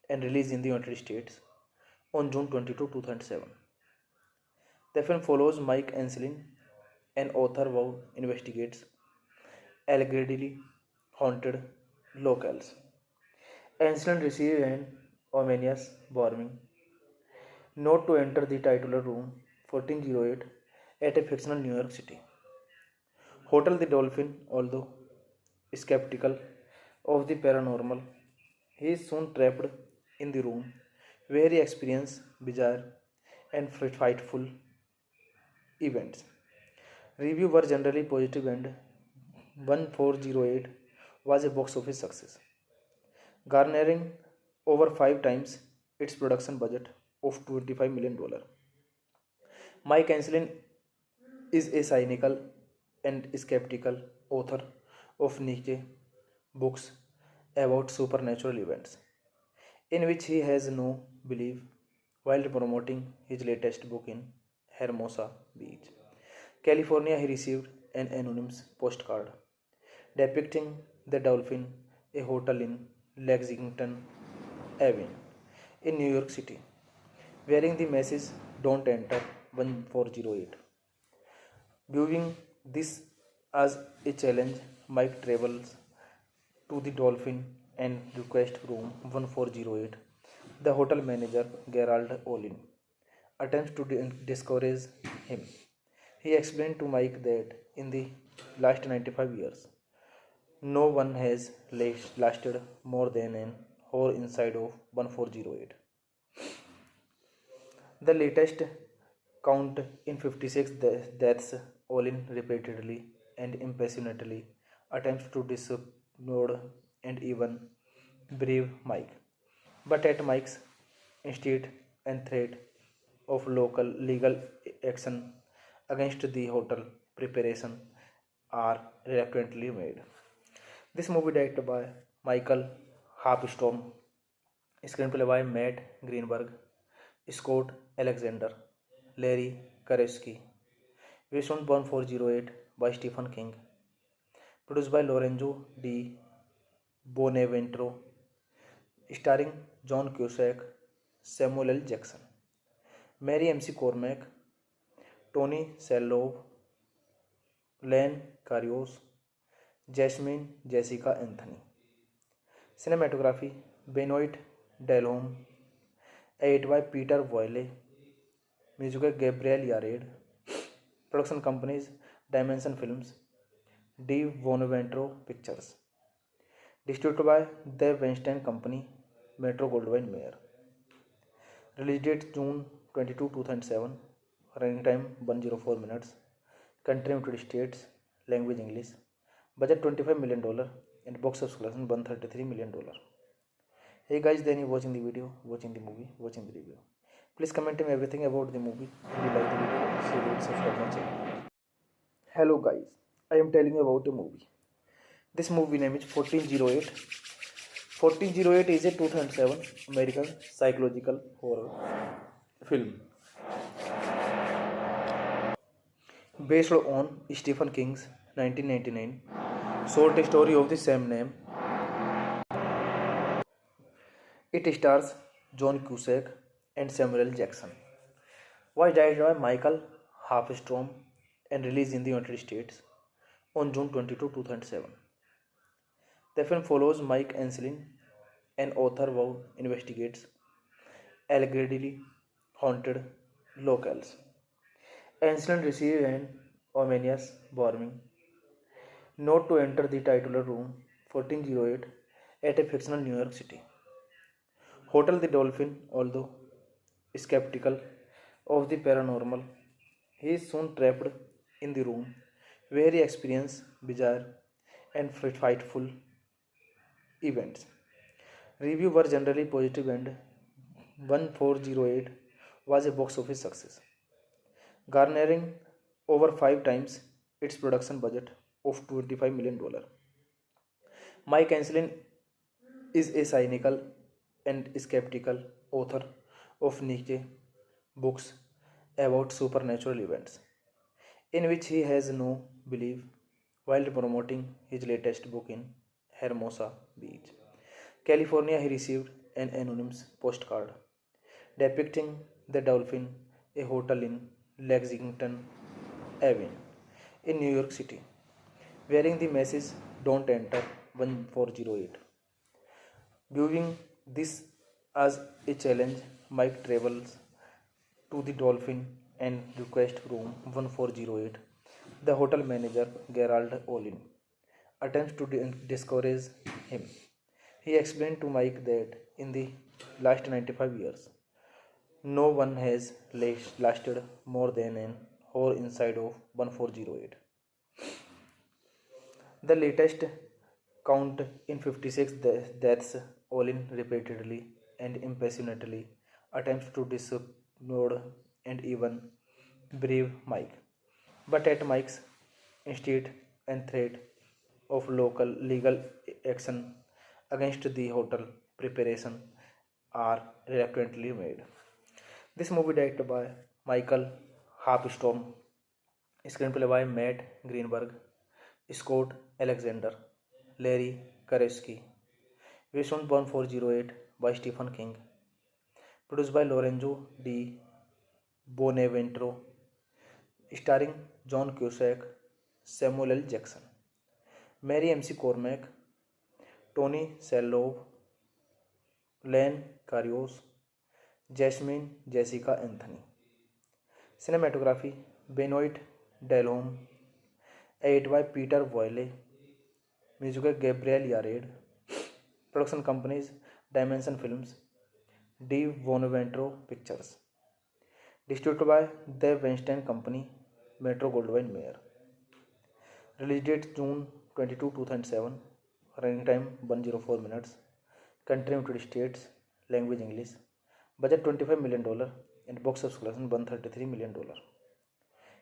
and released in the United States on June 22, 2007. The film follows Mike Anselin, an author who investigates allegedly haunted locales. Anselin receives an ominous warning not to enter the titular room 1408 at a fictional New York City. Hotel the Dolphin, although skeptical of the paranormal, he is soon trapped in the room where he experiences bizarre and frightful events. Reviews were generally positive and 1408 was a box office success, garnering over 5 times its production budget of $25 million. Mike Anselin is a cynical and skeptical author of niche books about supernatural events, in which he has no belief while promoting his latest book in Hermosa Beach, California. He received an anonymous postcard depicting the dolphin, a hotel in Lexington Avenue in New York City, wearing the message "Don't Enter 1408." Viewing this As a challenge, Mike travels to the Dolphin and requests room 1408. The hotel manager, Gerald Olin, attempts to discourage him. He explained to Mike that in the last 95 years, no one has lasted more than an hour inside of 1408. The latest count in 56 deaths, Olin repeatedly and impassionately attempts to dissuade and even brave Mike. But at Mike's instinct and threat of local legal action against the hotel preparation are reluctantly made. This movie directed by Michael Harpstorm, screenplay by Matt Greenberg, Scott Alexander, Larry Karevsky, based on Born 408 by Stephen King, produced by Lorenzo Di Bonaventuro, starring John Cusack, Samuel L. Jackson, Mary MC Cormack, Tony Shalhoub, Len Carios, Jasmine Jessica Anthony. Cinematography Benoit Delhomme, edited by Peter Boyle, music by Gabriel Yared, production companies Dimension Films, D. Bonaventuro Pictures, distributed by The Weinstein Company, Metro Goldwyn Mayer. Release date June 22, 2007. Running time 104 minutes. Country United States. Language English. Budget $25 million and box office collection $133 million. Hey guys, then you watching the video, watching the movie, watching the review. Please comment me everything about the movie. If you like the video, share it, subscribe my channel. Hello guys, I am telling you about a movie. This movie name is 1408. 1408 is a 2007 American psychological horror film based on Stephen King's 1999 short story of the same name. It stars John Cusack and Samuel L. Jackson. Was directed by Michael Harpstorm and released in the United States on June 22, 2007. The film follows Mike Enslin, an author who investigates allegedly haunted locales. Enslin receives an ominous warning not to enter the titular room 1408 at a fictional New York City hotel. The Dolphin, although skeptical of the paranormal, he is soon trapped in the room where he experiences bizarre and frightful events. Reviews were generally positive and 1408 was a box office success, garnering over 5 times its production budget of $25 million. Mike Enslin is a cynical and skeptical author of niche books about supernatural events, in which he has no belief while promoting his latest book in Hermosa Beach, California. He received an anonymous postcard depicting the Dolphin, a hotel in Lexington Avenue in New York City, wearing the message "Don't enter 1408." Viewing this as a challenge, Mike travels to the Dolphin and requests room 1408. The hotel manager, Gerald Olin, attempts to discourage him. He explained to Mike that in the last 95 years, no one has lasted more than an hour inside of 1408. The latest count in 56 deaths, Olin repeatedly and impassionately attempts to dissuade and even brave Mike. But at Mike's instinct and threat of local legal action against the hotel preparation are reluctantly made. This movie directed by Michael Harpstorm, screenplay by Matt Greenberg, Scott Alexander, Larry Karevsky, based on Born 408 by Stephen King, produced by Lorenzo Di Bonaventuro, starring John Cusack, Samuel L. Jackson. Mary MC Cormack, Tony Shalhoub, Len Carios, Jasmine Jessica Anthony. Cinematography Benoit Delhomme, edit by Peter Boyle, music by Gabriel Yared. Production companies Dimension Films, D. Bonaventure Pictures. Distributed by The Weinstein Company, Metro Goldwyn Mayer. Release date June 22, 2007. Running time 104 minutes. Country United States. Language English. Budget $25 million and box office collection $133 million.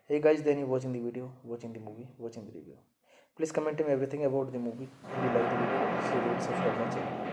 Hey guys, then you watching the video, watching the movie, watching the review. Please comment me everything about the movie. If you like the video, share it, subscribe my channel.